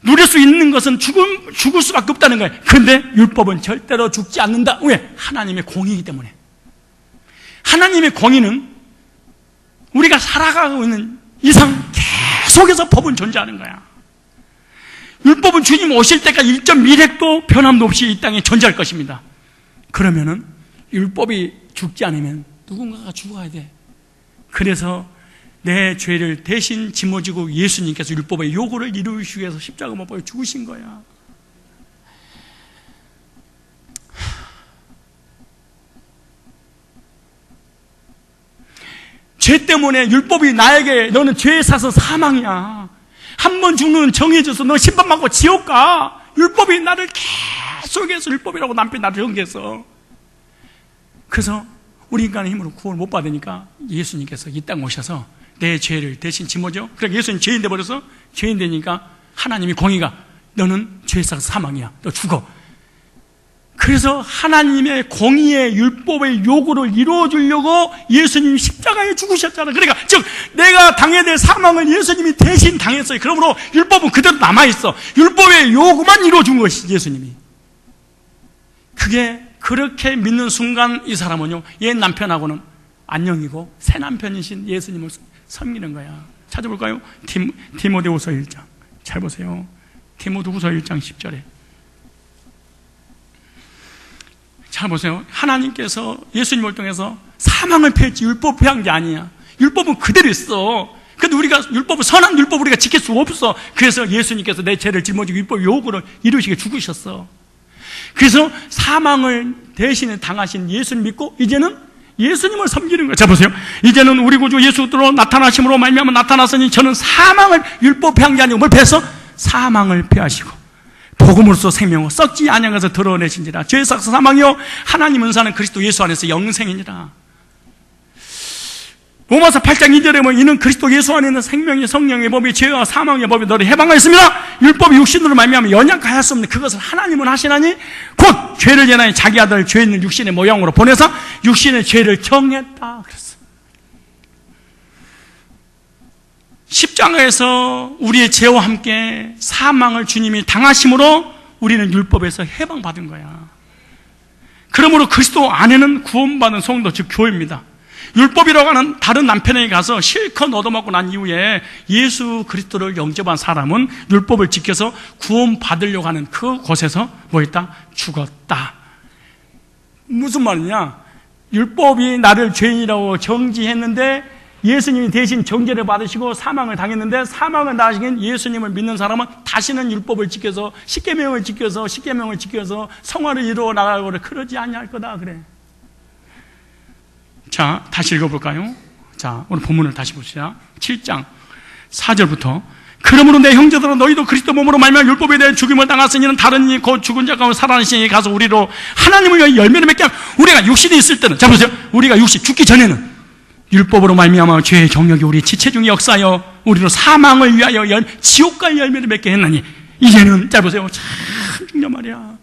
누릴 수 있는 것은 죽을 수밖에 없다는 거예요. 그런데 율법은 절대로 죽지 않는다. 왜? 하나님의 공의이기 때문에. 하나님의 공의는 우리가 살아가고 있는 이상 계속해서 법은 존재하는 거야. 율법은 주님 오실 때까지 일점 미лек도 변함도 없이 이 땅에 존재할 것입니다. 그러면은 율법이 죽지 않으면 누군가가 죽어야 돼. 그래서 내 죄를 대신 짊어지고 예수님께서 율법의 요구를 이루시기 위해서 십자가 못 박혀 죽으신 거야. 죄 때문에 율법이 나에게 너는 죄에 사서 사망이야, 한 번 죽는 정해져서 너 심판받고 지옥 가. 율법이 나를 계속해서 율법이라고 남편이 나를 연기해서. 그래서 우리 인간의 힘으로 구원을 못 받으니까 예수님께서 이 땅 오셔서 내 죄를 대신 짊어져. 그러니까 예수님 죄인 돼버려서, 죄인 되니까 하나님이 공의가 너는 죄에 싸서 사망이야, 너 죽어. 그래서 하나님의 공의의 율법의 요구를 이루어주려고 예수님이 십자가에 죽으셨잖아. 그러니까 즉 내가 당해야 될 사망을 예수님이 대신 당했어요. 그러므로 율법은 그대로 남아있어. 율법의 요구만 이루어준 것이 예수님이. 그게 그렇게 믿는 순간 이 사람은요, 옛 남편하고는 안녕이고 새 남편이신 예수님을 섬기는 거야. 찾아볼까요? 디모데후서 1장. 잘 보세요. 디모데후서 1장 10절에. 잘 보세요. 하나님께서 예수님을 통해서 사망을 폐했지 율법 폐한 게 아니야. 율법은 그대로 있어. 근데 우리가 율법을, 선한 율법을 우리가 지킬 수 없어. 그래서 예수님께서 내 죄를 짊어지고 율법 요구를 이루시게 죽으셨어. 그래서 사망을 대신에 당하신 예수를 믿고 이제는 예수님을 섬기는 거예요. 자 보세요. 이제는 우리 구주 예수로 나타나심으로 말미암아 나타났으니 저는 사망을 율법 폐한 게 아니고 뭘 폐해서 사망을 폐하시고 복음으로써 생명을 썩지 아니하면서 드러내신지라. 죄의 삭서 사망이요 하나님 은사는 그리스도 예수 안에서 영생이니라. 로마서 8장 2절에 보면 이는 그리스도 예수 안에 있는 생명의 성령의 법이 죄와 사망의 법이 너를 해방하였습니다. 율법이 육신으로 말미암아 연약하여 수 없는 그것을 하나님은 하시나니 곧 죄를 전하여 자기 아들 죄 있는 육신의 모양으로 보내서 육신의 죄를 정했다 그랬어. 십자가에서 우리의 죄와 함께 사망을 주님이 당하심으로 우리는 율법에서 해방받은 거야. 그러므로 그리스도 안에는 구원받은 성도 즉 교회입니다. 율법이라고 하는 다른 남편에게 가서 실컷 얻어먹고 난 이후에 예수 그리스도를 영접한 사람은 율법을 지켜서 구원받으려고 하는 그곳에서 뭐 했다? 죽었다. 무슨 말이냐? 율법이 나를 죄인이라고 정지했는데 예수님이 대신 정죄를 받으시고 사망을 당했는데, 사망을 당하신 예수님을 믿는 사람은 다시는 율법을 지켜서 십계명을 지켜서 성화를 이루어 나가고 그러지 아니할 거다 그래. 자, 다시 읽어볼까요? 자, 오늘 본문을 다시 봅시다. 7장 4절부터 그러므로 내 형제들아 너희도 그리스도 몸으로 말미암아 율법에 대해 죽임을 당했으니 이는 다른 이 곧 죽은 자 가운데 살아나신 이에 가서 우리로 하나님을 위하여 열매를 맺게 하면, 우리가 육신이 있을 때는, 자 보세요, 우리가 육신 죽기 전에는 율법으로 말미암아 죄의 정욕이 우리 지체 중에 역사하여 우리로 사망을 위하여 지옥 갈 열매를 맺게 했나니, 이제는, 자 보세요, 참 중요한 말이야.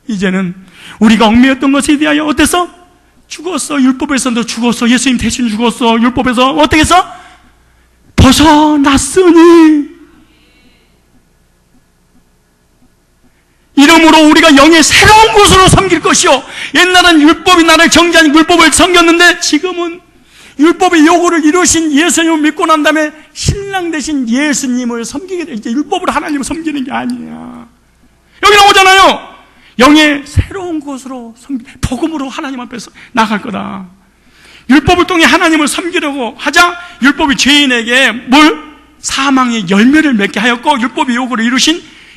이제는 우리가 얽매였던 것에 대하여 어때서? 죽었어. 율법에서도 죽었어. 예수님 대신 죽었어. 율법에서 어떻게 해서? 벗어났으니 이러므로 우리가 영의 새로운 곳으로 섬길 것이요, 옛날은 율법이 나를 정죄한 율법을 섬겼는데 지금은 율법의 요구를 이루신 예수님을 믿고 난 다음에 신랑 되신 예수님을 섬기게 돼. 이제 율법으로 하나님을 섬기는 게 아니야. 여기 나오잖아요. 영의 새로운 곳으로 복음으로 하나님 앞에서 나갈 거다. 율법을 통해 하나님을 섬기려고 하자 율법이 죄인에게 뭘? 사망의 열매를 맺게 하였고, 율법의 요구를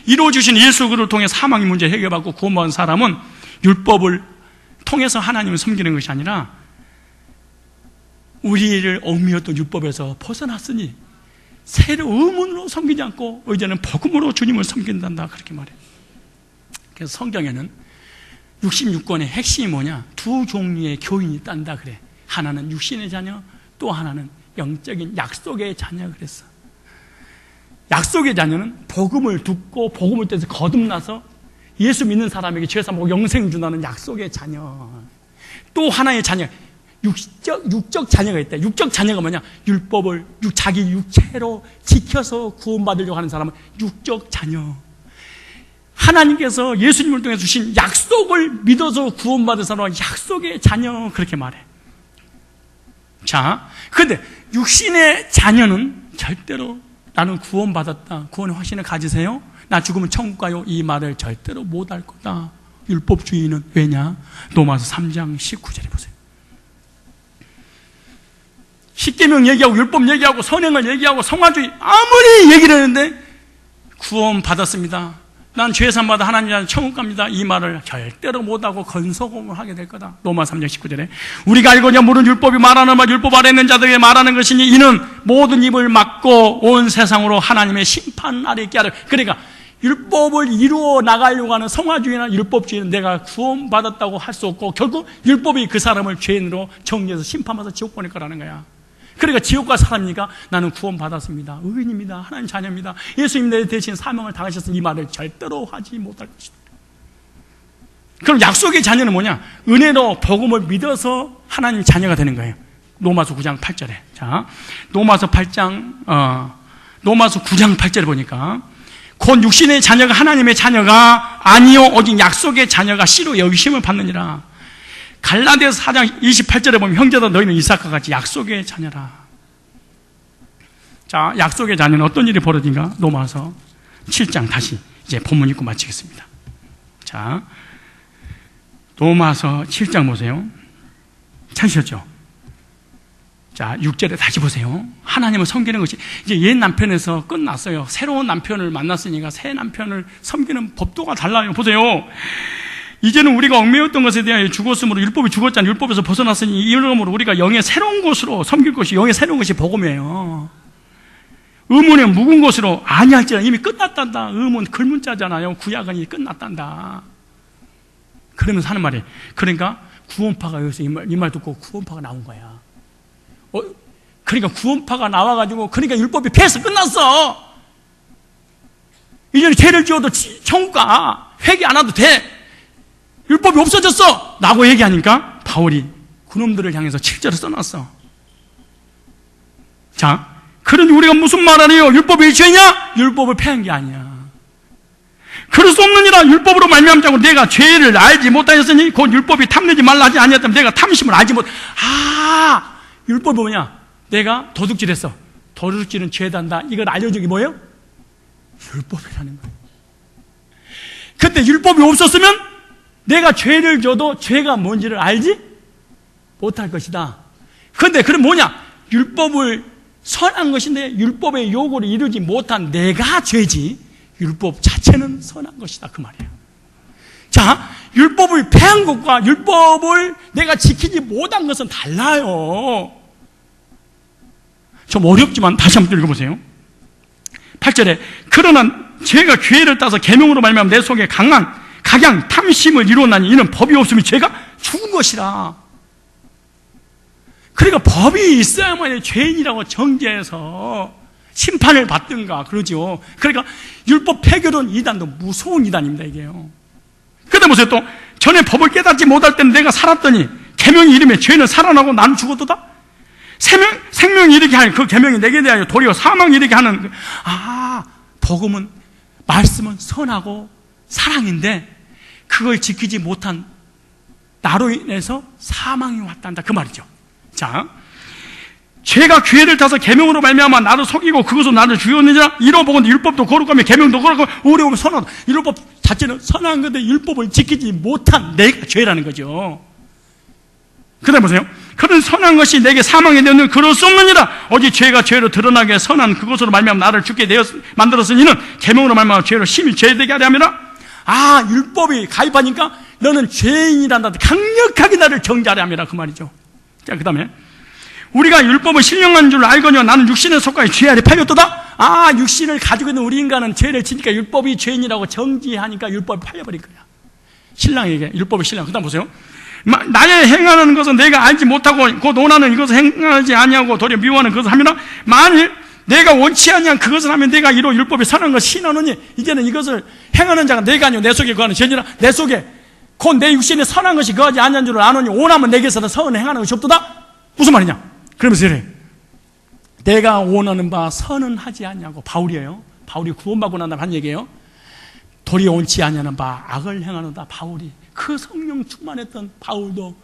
이루어주신 예수 그리스도를 통해 사망의 문제 해결받고 구원받은 사람은 율법을 통해서 하나님을 섬기는 것이 아니라 우리를 얽매였던 율법에서 벗어났으니 새로 의문으로 섬기지 않고 이제는 복음으로 주님을 섬긴단다, 그렇게 말해요. 그래서 성경에는 66권의 핵심이 뭐냐? 두 종류의 교인이 있단다 그래. 하나는 육신의 자녀, 또 하나는 영적인 약속의 자녀 그랬어. 약속의 자녀는 복음을 듣고 복음을 통해서 거듭나서 예수 믿는 사람에게 죄 사하고 영생 준다는 약속의 자녀. 또 하나의 자녀, 육적 자녀가 있다. 육적 자녀가 뭐냐? 율법을 자기 육체로 지켜서 구원받으려고 하는 사람은 육적 자녀. 하나님께서 예수님을 통해 주신 약속을 믿어서 구원받은 사람은 약속의 자녀, 그렇게 말해. 자, 근데 육신의 자녀는 절대로 나는 구원받았다, 구원의 확신을 가지세요, 나 죽으면 천국 가요, 이 말을 절대로 못할 거다. 율법주의는 왜냐? 로마서 3장 19절에 보세요. 십계명 얘기하고 율법 얘기하고 선행을 얘기하고 성화주의 아무리 얘기를 했는데 구원 받았습니다, 난 죄산 받아 하나님 천국 갑니다, 이 말을 절대로 못하고 건소공을 하게 될 거다. 로마 3장 19절에 우리가 알고자 모르는 율법이 말하는 말, 율법 아래 있는 자들에게 말하는 것이니 이는 모든 입을 막고 온 세상으로 하나님의 심판 아래 있게 하려. 그러니까 율법을 이루어 나가려고 하는 성화주의나 율법주의는 내가 구원받았다고 할 수 없고 결국 율법이 그 사람을 죄인으로 정죄해서 심판받아서 지옥 보낼 거라는 거야. 그러니까 지옥 갈 사람이니까 나는 구원받았습니다, 의인입니다, 하나님 자녀입니다, 예수님 내 대신 사명을 당하셨으니 이 말을 절대로 하지 못할 것이다. 그럼 약속의 자녀는 뭐냐? 은혜로 복음을 믿어서 하나님 자녀가 되는 거예요. 로마서 9장 8절에. 자, 로마서 9장 8절에 보니까 곧 육신의 자녀가 하나님의 자녀가 아니요 오직 약속의 자녀가 씨로 여기심을 받느니라. 갈라디아서 4장 28절에 보면 형제들 너희는 이삭과 같이 약속의 자녀라. 자, 약속의 자녀는 어떤 일이 벌어진가? 로마서 7장 다시 이제 본문 읽고 마치겠습니다. 자, 로마서 7장 보세요. 찾으셨죠? 자, 6절에 다시 보세요. 하나님을 섬기는 것이 이제 옛 남편에서 끝났어요. 새로운 남편을 만났으니까 새 남편을 섬기는 법도가 달라요. 보세요. 이제는 우리가 얽매였던 것에 대하여 죽었으므로 율법이 죽었잖아요. 율법에서 벗어났으니 이러므로 우리가 영의 새로운 곳으로 섬길 것이, 영의 새로운 것이 복음이에요. 의문의 묵은 것으로 아니할지라 이미 끝났단다. 의문 글문자잖아요. 구약은 이미 끝났단다. 그러면서 하는 말이에요. 그러니까 구원파가 여기서 이 말 듣고 구원파가 나온 거야. 그러니까 구원파가 나와가지고 그러니까 율법이 패스 끝났어. 이제는 죄를 지어도 천국 가. 회개 안 해도 돼. 율법이 없어졌어 라고 얘기하니까 바울이 그놈들을 향해서 7절을 써놨어. 자, 그러니 우리가 무슨 말하네요? 율법이 죄냐? 율법을 폐한 게 아니야. 그럴 수 없느니라. 율법으로 말미암자고 내가 죄를 알지 못하였으니 곧 율법이 탐내지 말라 하지 아니었다면 내가 탐심을 알지 못. 율법이 뭐냐? 내가 도둑질했어. 도둑질은 죄단다. 이걸 알려준 게 뭐예요? 율법이라는 거예요. 그때 율법이 없었으면 내가 죄를 져도 죄가 뭔지를 알지 못할 것이다. 그런데 그럼 뭐냐? 율법을 선한 것인데 율법의 요구를 이루지 못한 내가 죄지, 율법 자체는 선한 것이다, 그 말이에요. 자, 율법을 폐한 것과 율법을 내가 지키지 못한 것은 달라요. 좀 어렵지만 다시 한번 읽어보세요. 8절에 그러나 죄가 기회를 따서 계명으로 말미암아 내 속에 강한 각양 탐심을 이루었나니 이는 법이 없으면 죄가 죽은 것이라. 그러니까 법이 있어야만 죄인이라고 정죄해서 심판을 받든가 그러죠. 그러니까 율법 폐교는 이단도 무서운 이단입니다, 이게요. 그런데 보세요. 또 전에 법을 깨닫지 못할 때는 내가 살았더니 계명이 이름에 죄는 살아나고 나는 죽었도다. 생명이 이르게 할 그 계명이 내게 대하여 도리어 사망이 이르게 하는, 복음은, 말씀은 선하고 사랑인데 그걸 지키지 못한 나로 인해서 사망이 왔단다, 그 말이죠. 자, 죄가 기회를 타서 계명으로 말미암아 나를 속이고 그것으로 나를 죽였느니라. 이로보건대 율법도 거룩하며 계명도 거룩하고 의로우면 선하다. 율법 자체는 선한 건데 율법을 지키지 못한 내가 죄라는 거죠. 그 다음에 보세요. 그런 선한 것이 내게 사망이 되었는 그럴 수 없느니라. 오직 죄가 죄로 드러나게 선한 그것으로 말미암아 나를 죽게 만들었으니 이는 계명으로 말미암아 죄로 심히 죄되게 하려 함이라. 율법이 가입하니까 너는 죄인이란다. 강력하게 나를 정죄하려 함이라, 그 말이죠. 자, 그 다음에 우리가 율법을 신령한 줄 알거니와 나는 육신의 속까지 죄 아래 팔렸도다. 육신을 가지고 있는 우리 인간은 죄를 지니까 율법이 죄인이라고 정지하니까 율법이 팔려버린 거야. 신랑에게 율법이 신랑. 그 다음 보세요. 나의 행하는 것은 내가 알지 못하고 곧 원하는 이것을 행하지 아니하고 도리어 미워하는 그것을 하면 만일 내가 원치 아니한 그것을 하면 내가 이로 율법이 선한 것을 신하노니 이제는 이것을 행하는 자가 내가 아니오 내 속에 거하는 죄니라. 내 속에 곧 내 육신에 선한 것이 거하지 아니한 줄을 아노니 원하면 내게서는 선을 행하는 것이 없도다. 무슨 말이냐? 그러면서 이래. 내가 원하는 바 선은 하지 않냐고. 바울이에요. 바울이 구원받고 난 다음에 한 얘기예요. 도리어 원치 아니하는 바 악을 행하노다. 바울이. 그 성령 충만했던 바울도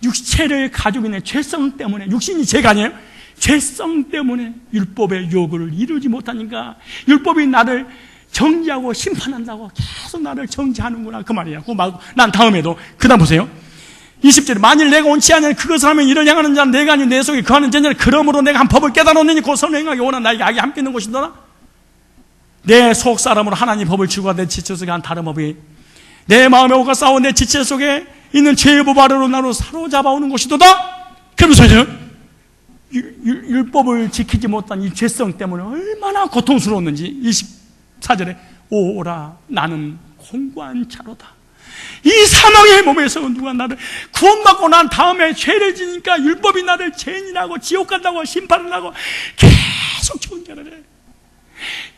육체를 가지고 있는 죄성 때문에, 육신이 죄가 아니에요? 죄성 때문에 율법의 요구를 이루지 못하니까 율법이 나를 정죄하고 심판한다고 계속 나를 정죄하는구나, 그 말이에요. 난 다음에도 그 다음 보세요. 20절에 만일 내가 원치 아니하는 그것을 하면 이를 향하는 자는 내가 아닌 내 속에 거하는 자냐. 그러므로 내가 한 법을 깨달았느니 곧 선을 행하기 원한 나에게 악이 함께 있는 것이더라. 내 속 사람으로 하나님 법을 주고 내 지체 속에 한 다른 법이 내 마음에 오가 싸워 내 지체 속에 있는 죄의 법 아래로 나로 사로잡아오는 것이도다. 그러면서 율법을 지키지 못한 이 죄성 때문에 얼마나 고통스러웠는지 24절에 오라 나는 공고한 자로다. 이 사망의 몸에서 누가 나를 구원받고 난 다음에 죄를 지니까 율법이 나를 죄인이라고 지옥 간다고 심판을 하고 계속 정죄를 해.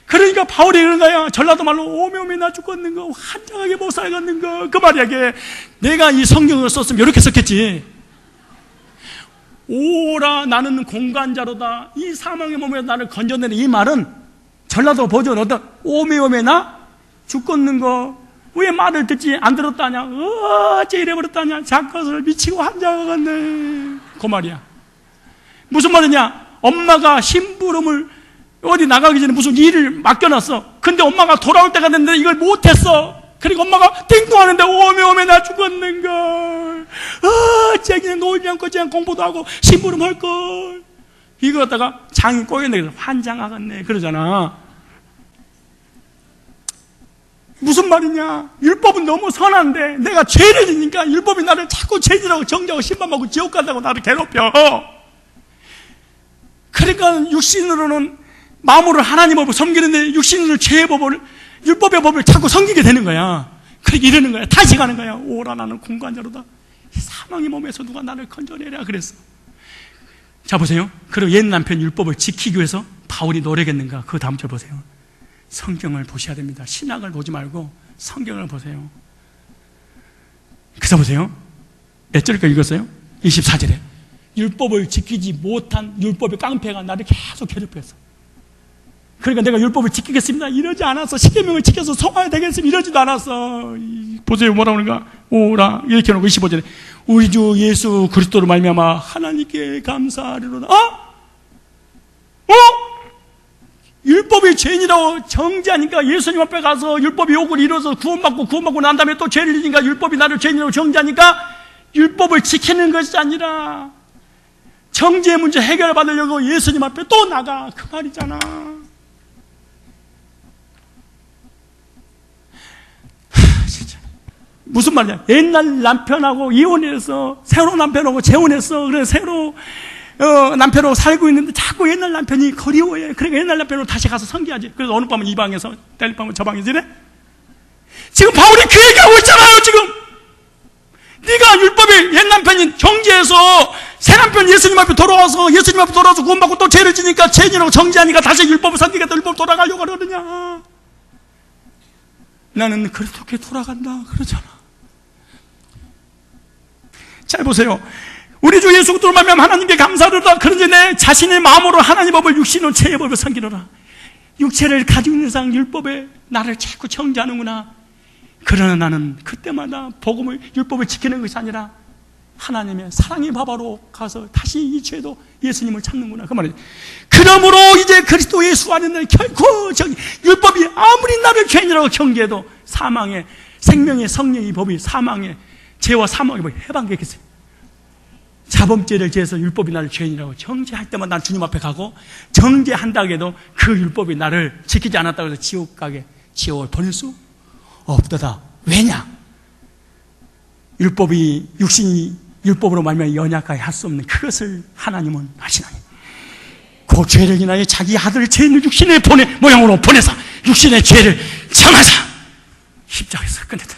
그러니까 바울이 이런 거야. 전라도 말로 오메오메 나 죽었는 거, 환장하게 못 살았는 거, 그 말이야. 내가 이 성경을 썼으면 이렇게 썼겠지. 오라 나는 공간자로다. 이 사망의 몸에서 나를 건져내는 이 말은 전라도 버전 어떤 오메오메 나 죽었는 거 왜 말을 듣지 안 들었다냐, 어째 이래버렸다냐, 자것을 미치고 환장하겠네, 그 말이야. 무슨 말이냐? 엄마가 심부름을 어디 나가기 전에 무슨 일을 맡겨놨어. 근데 엄마가 돌아올 때가 됐는데 이걸 못했어. 그리고 엄마가 띵동하는데 오메오메 나 죽었는걸, 어째 그냥 놀지 않고 그냥 공부도 하고 심부름 할걸, 이거 갖다가 장이 꼬였네. 그래서 환장하겠네 그러잖아. 무슨 말이냐? 율법은 너무 선한데 내가 죄를 지니까 율법이 나를 자꾸 죄지라고 정죄하고 심판받고 지옥 간다고 나를 괴롭혀. 그러니까 육신으로는 마음으로 하나님 법을 섬기는데 육신으로 죄의 법을, 율법의 법을 자꾸 섬기게 되는 거야. 그렇게 이러는 거야. 다시 가는 거야. 오라 나는 공간자로다. 이 사망의 몸에서 누가 나를 건져내랴 그랬어. 자 보세요. 그리고 옛 남편 율법을 지키기 위해서 바울이 노력했는가? 그 다음 절 보세요. 성경을 보셔야 됩니다. 신학을 보지 말고 성경을 보세요. 그래서 보세요. 몇 절까지 읽었어요? 24절에 율법을 지키지 못한 율법의 깡패가 나를 계속 괴롭혔어. 그러니까 내가 율법을 지키겠습니다 이러지 않았어. 십계명을 지켜서 성화해야 되겠습니다 이러지도 않았어. 보세요 뭐라고 그러는가? 오라 이렇게 해놓고 25절에 우리 주 예수 그리스도로 말미암아 하나님께 하나님께 감사하리로다. 율법이 죄인이라고 정죄하니까 예수님 앞에 가서 율법이 욕을 이뤄서 구원받고 난 다음에 또 죄를 지니까 율법이 나를 죄인이라고 정죄하니까 율법을 지키는 것이 아니라 정죄의 문제 해결을 받으려고 예수님 앞에 또 나가, 그 말이잖아. 진짜 무슨 말이야? 옛날 남편하고 이혼해서 새로 남편하고 재혼했어. 그래 새로 남편하고 살고 있는데 자꾸 옛날 남편이 그리워해. 그러니까 옛날 남편으로 다시 가서 섬겨야지. 그래서 어느 밤은 이 방에서, 때릴 밤은 저 방에서 이래. 지금 바울이 그 얘기하고 있잖아요. 지금 네가 율법의 옛 남편이 정죄해서 새 남편 예수님 앞에 돌아와서 구원받고 또 죄를 지니까 죄인이라고 정죄하니까 다시 율법을 섬기겠다, 율법 돌아가려고 그러느냐. 나는 그렇게 돌아간다 그러잖아. 잘 보세요. 우리 주 예수 그리스도로 말미암아 하나님께 감사드리라. 그런지 내 자신의 마음으로 하나님 법을, 육신은 죄의 법을 섬기노라. 육체를 가지고 있는 이상 율법에 나를 자꾸 정죄하는구나. 그러나 나는 그때마다 복음을, 율법을 지키는 것이 아니라 하나님의 사랑의 바바로 가서 다시 이 죄도 예수님을 찾는구나, 그 말이에요. 그러므로 이제 그리스도 예수 안에는 결코 율법이 아무리 나를 죄인이라고 경계해도 사망의, 생명의 성령의 법이 사망의, 죄와 사망의 법이 해방되겠어요. 자범죄를 지어서 율법이 나를 죄인이라고 정죄할 때만 난 주님 앞에 가고, 정죄한다고 해도 그 율법이 나를 지키지 않았다고 해서 지옥 가게, 지옥을 보낼 수 없도다. 왜냐? 율법이, 육신이 율법으로 말미암아 연약하게 할 수 없는 그것을 하나님은 하시나니 그 죄를 인하여 자기 아들을 죄인을 육신의 모양으로 보내서 육신의 죄를 정하사 십자가에서 끝냈다.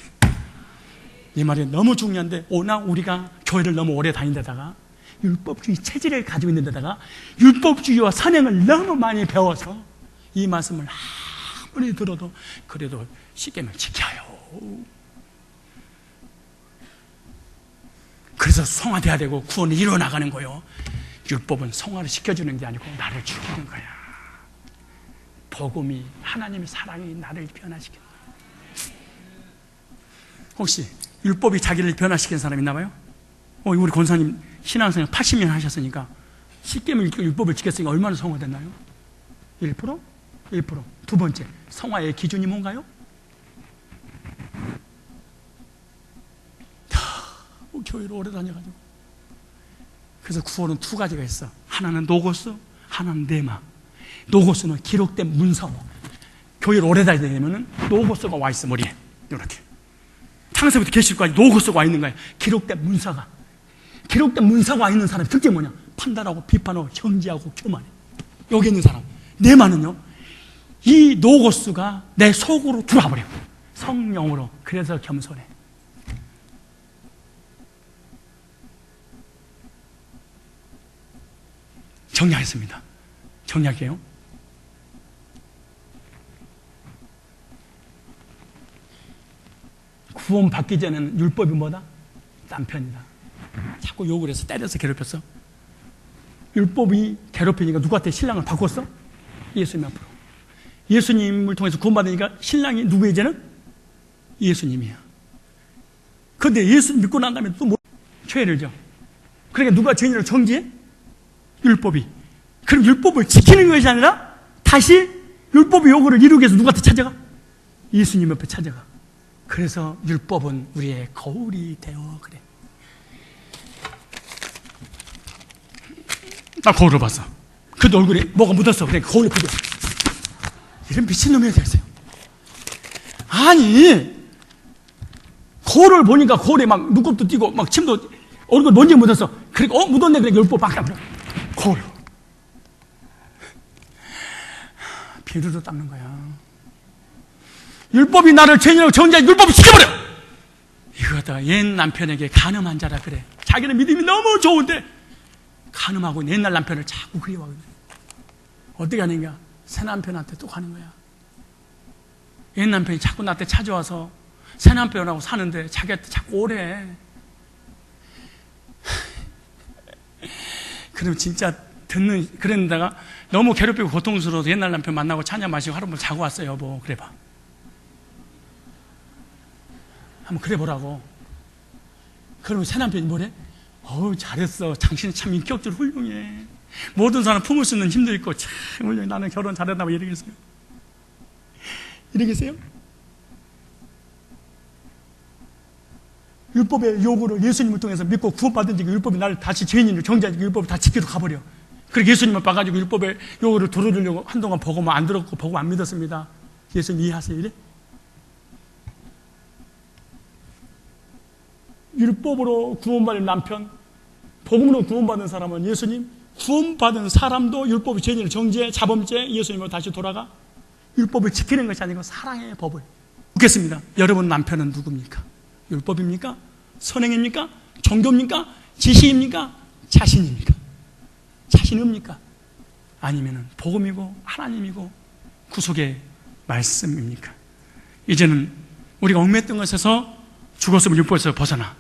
이 말이 너무 중요한데, 오나 우리가 교회를 너무 오래 다닌 데다가 율법주의 체질을 가지고 있는 데다가 율법주의와 선행을 너무 많이 배워서 이 말씀을 아무리 들어도 그래도 십계명을 지켜요. 그래서 성화돼야 되고 구원을 이루어나가는 거예요. 율법은 성화를 시켜주는 게 아니고 나를 죽이는 거야. 복음이, 하나님의 사랑이 나를 변화시키는 거야. 혹시 율법이 자기를 변화시킨 사람 있나 봐요? 우리 권사님 신앙생활 80년 하셨으니까 십계명 율법을 지켰으니까 얼마나 성화됐나요? 1%? 1%. 두 번째, 성화의 기준이 뭔가요? 교회를 오래 다녀가지고. 그래서 구원은 두 가지가 있어. 하나는 노고스, 하나는 네마. 노고스는 기록된 문서. 교회를 오래 다니게 되면 노고스가 와 있어, 머리에. 이렇게. 창세부터 계시록까지 노고스가 와 있는 거야. 기록된 문서가. 기록된 문서가 와 있는 사람의 특징이 뭐냐? 판단하고 비판하고 정지하고 교만해. 여기 있는 사람. 네마는요, 이 노고스가 내 속으로 들어와버려. 성령으로. 그래서 겸손해. 정리하겠습니다. 정리할게요. 구원 받기 전에는 율법이 뭐다? 남편이다. 자꾸 욕을 해서 때려서 괴롭혔어. 율법이 괴롭히니까 누구한테 신랑을 바꿨어? 예수님 앞으로. 예수님을 통해서 구원받으니까 신랑이 누구 이제는? 예수님이야. 그런데 예수 믿고 난 다음에 또 뭐? 죄를 져. 그러니까 누가 죄인이라고 정지해? 율법이. 그럼 율법을 지키는 것이 아니라 다시 율법의 요구를 이루기 위해서 누구한테 찾아가? 예수님 옆에 찾아가. 그래서 율법은 우리의 거울이 되어 그래. 나 거울을 봤어. 그 얼굴에 뭐가 묻었어. 그래, 거울에 비벼. 이런 미친놈이 되겠어요. 아니, 거울을 보니까 거울에 막 눈곱도 띄고 막 침도, 얼굴 먼지 묻었어. 그러니까 묻었네. 그러니까 율법 밖에 안 보여. 거울. 비누로 닦는 거야. 율법이 나를 죄인이라고 정죄해. 율법을 지켜버려. 이거 갖다가 옛 남편에게 간음한 자라 그래. 자기는 믿음이 너무 좋은데 간음하고 옛날 남편을 자꾸 그리워하거든. 어떻게 하는가? 새 남편한테 또 가는 거야. 옛 남편이 자꾸 나한테 찾아와서 새 남편하고 사는데 자기한테 자꾸 오래. 그럼 진짜 그랬다가 너무 괴롭히고 고통스러워서 옛날 남편 만나고 찬양 마시고 하루 종일 자고 왔어요. 여보, 그래봐. 한번 그래 보라고. 그러면 새 남편이 뭐래? 어우, 잘했어. 당신 참 인격적으로 훌륭해. 모든 사람 품을 수 있는 힘도 있고, 참 훌륭해. 나는 결혼 잘했나 봐. 이러겠어요? 이러겠어요? 율법의 요구를 예수님을 통해서 믿고 구원받은 지 율법이 나를 다시 죄인으로 정죄하지 율법을 다 지켜도 가버려. 그리고 예수님을 봐가지고 율법의 요구를 들어주려고 한동안 복음을 안 들었고 복음 안 믿었습니다. 예수님 이해하세요? 이래? 율법으로 구원받은 남편, 복음으로 구원받은 사람은 예수님, 구원받은 사람도 율법의 죄인을 정죄, 자범죄, 예수님으로 다시 돌아가 율법을 지키는 것이 아니고 사랑의 법을. 묻겠습니다. 여러분 남편은 누굽니까? 율법입니까? 선행입니까? 종교입니까? 지시입니까? 자신입니까? 자신입니까? 아니면 복음이고 하나님이고 구속의 말씀입니까? 이제는 우리가 얽매였던 것에서 죽었으면 율법에서 벗어나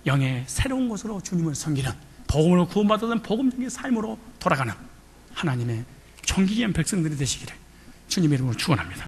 영의 새로운 곳으로 주님을 섬기는, 복음으로 구원받았던 복음적인 삶으로 돌아가는 하나님의 존귀한 백성들이 되시기를 주님의 이름으로 축원합니다.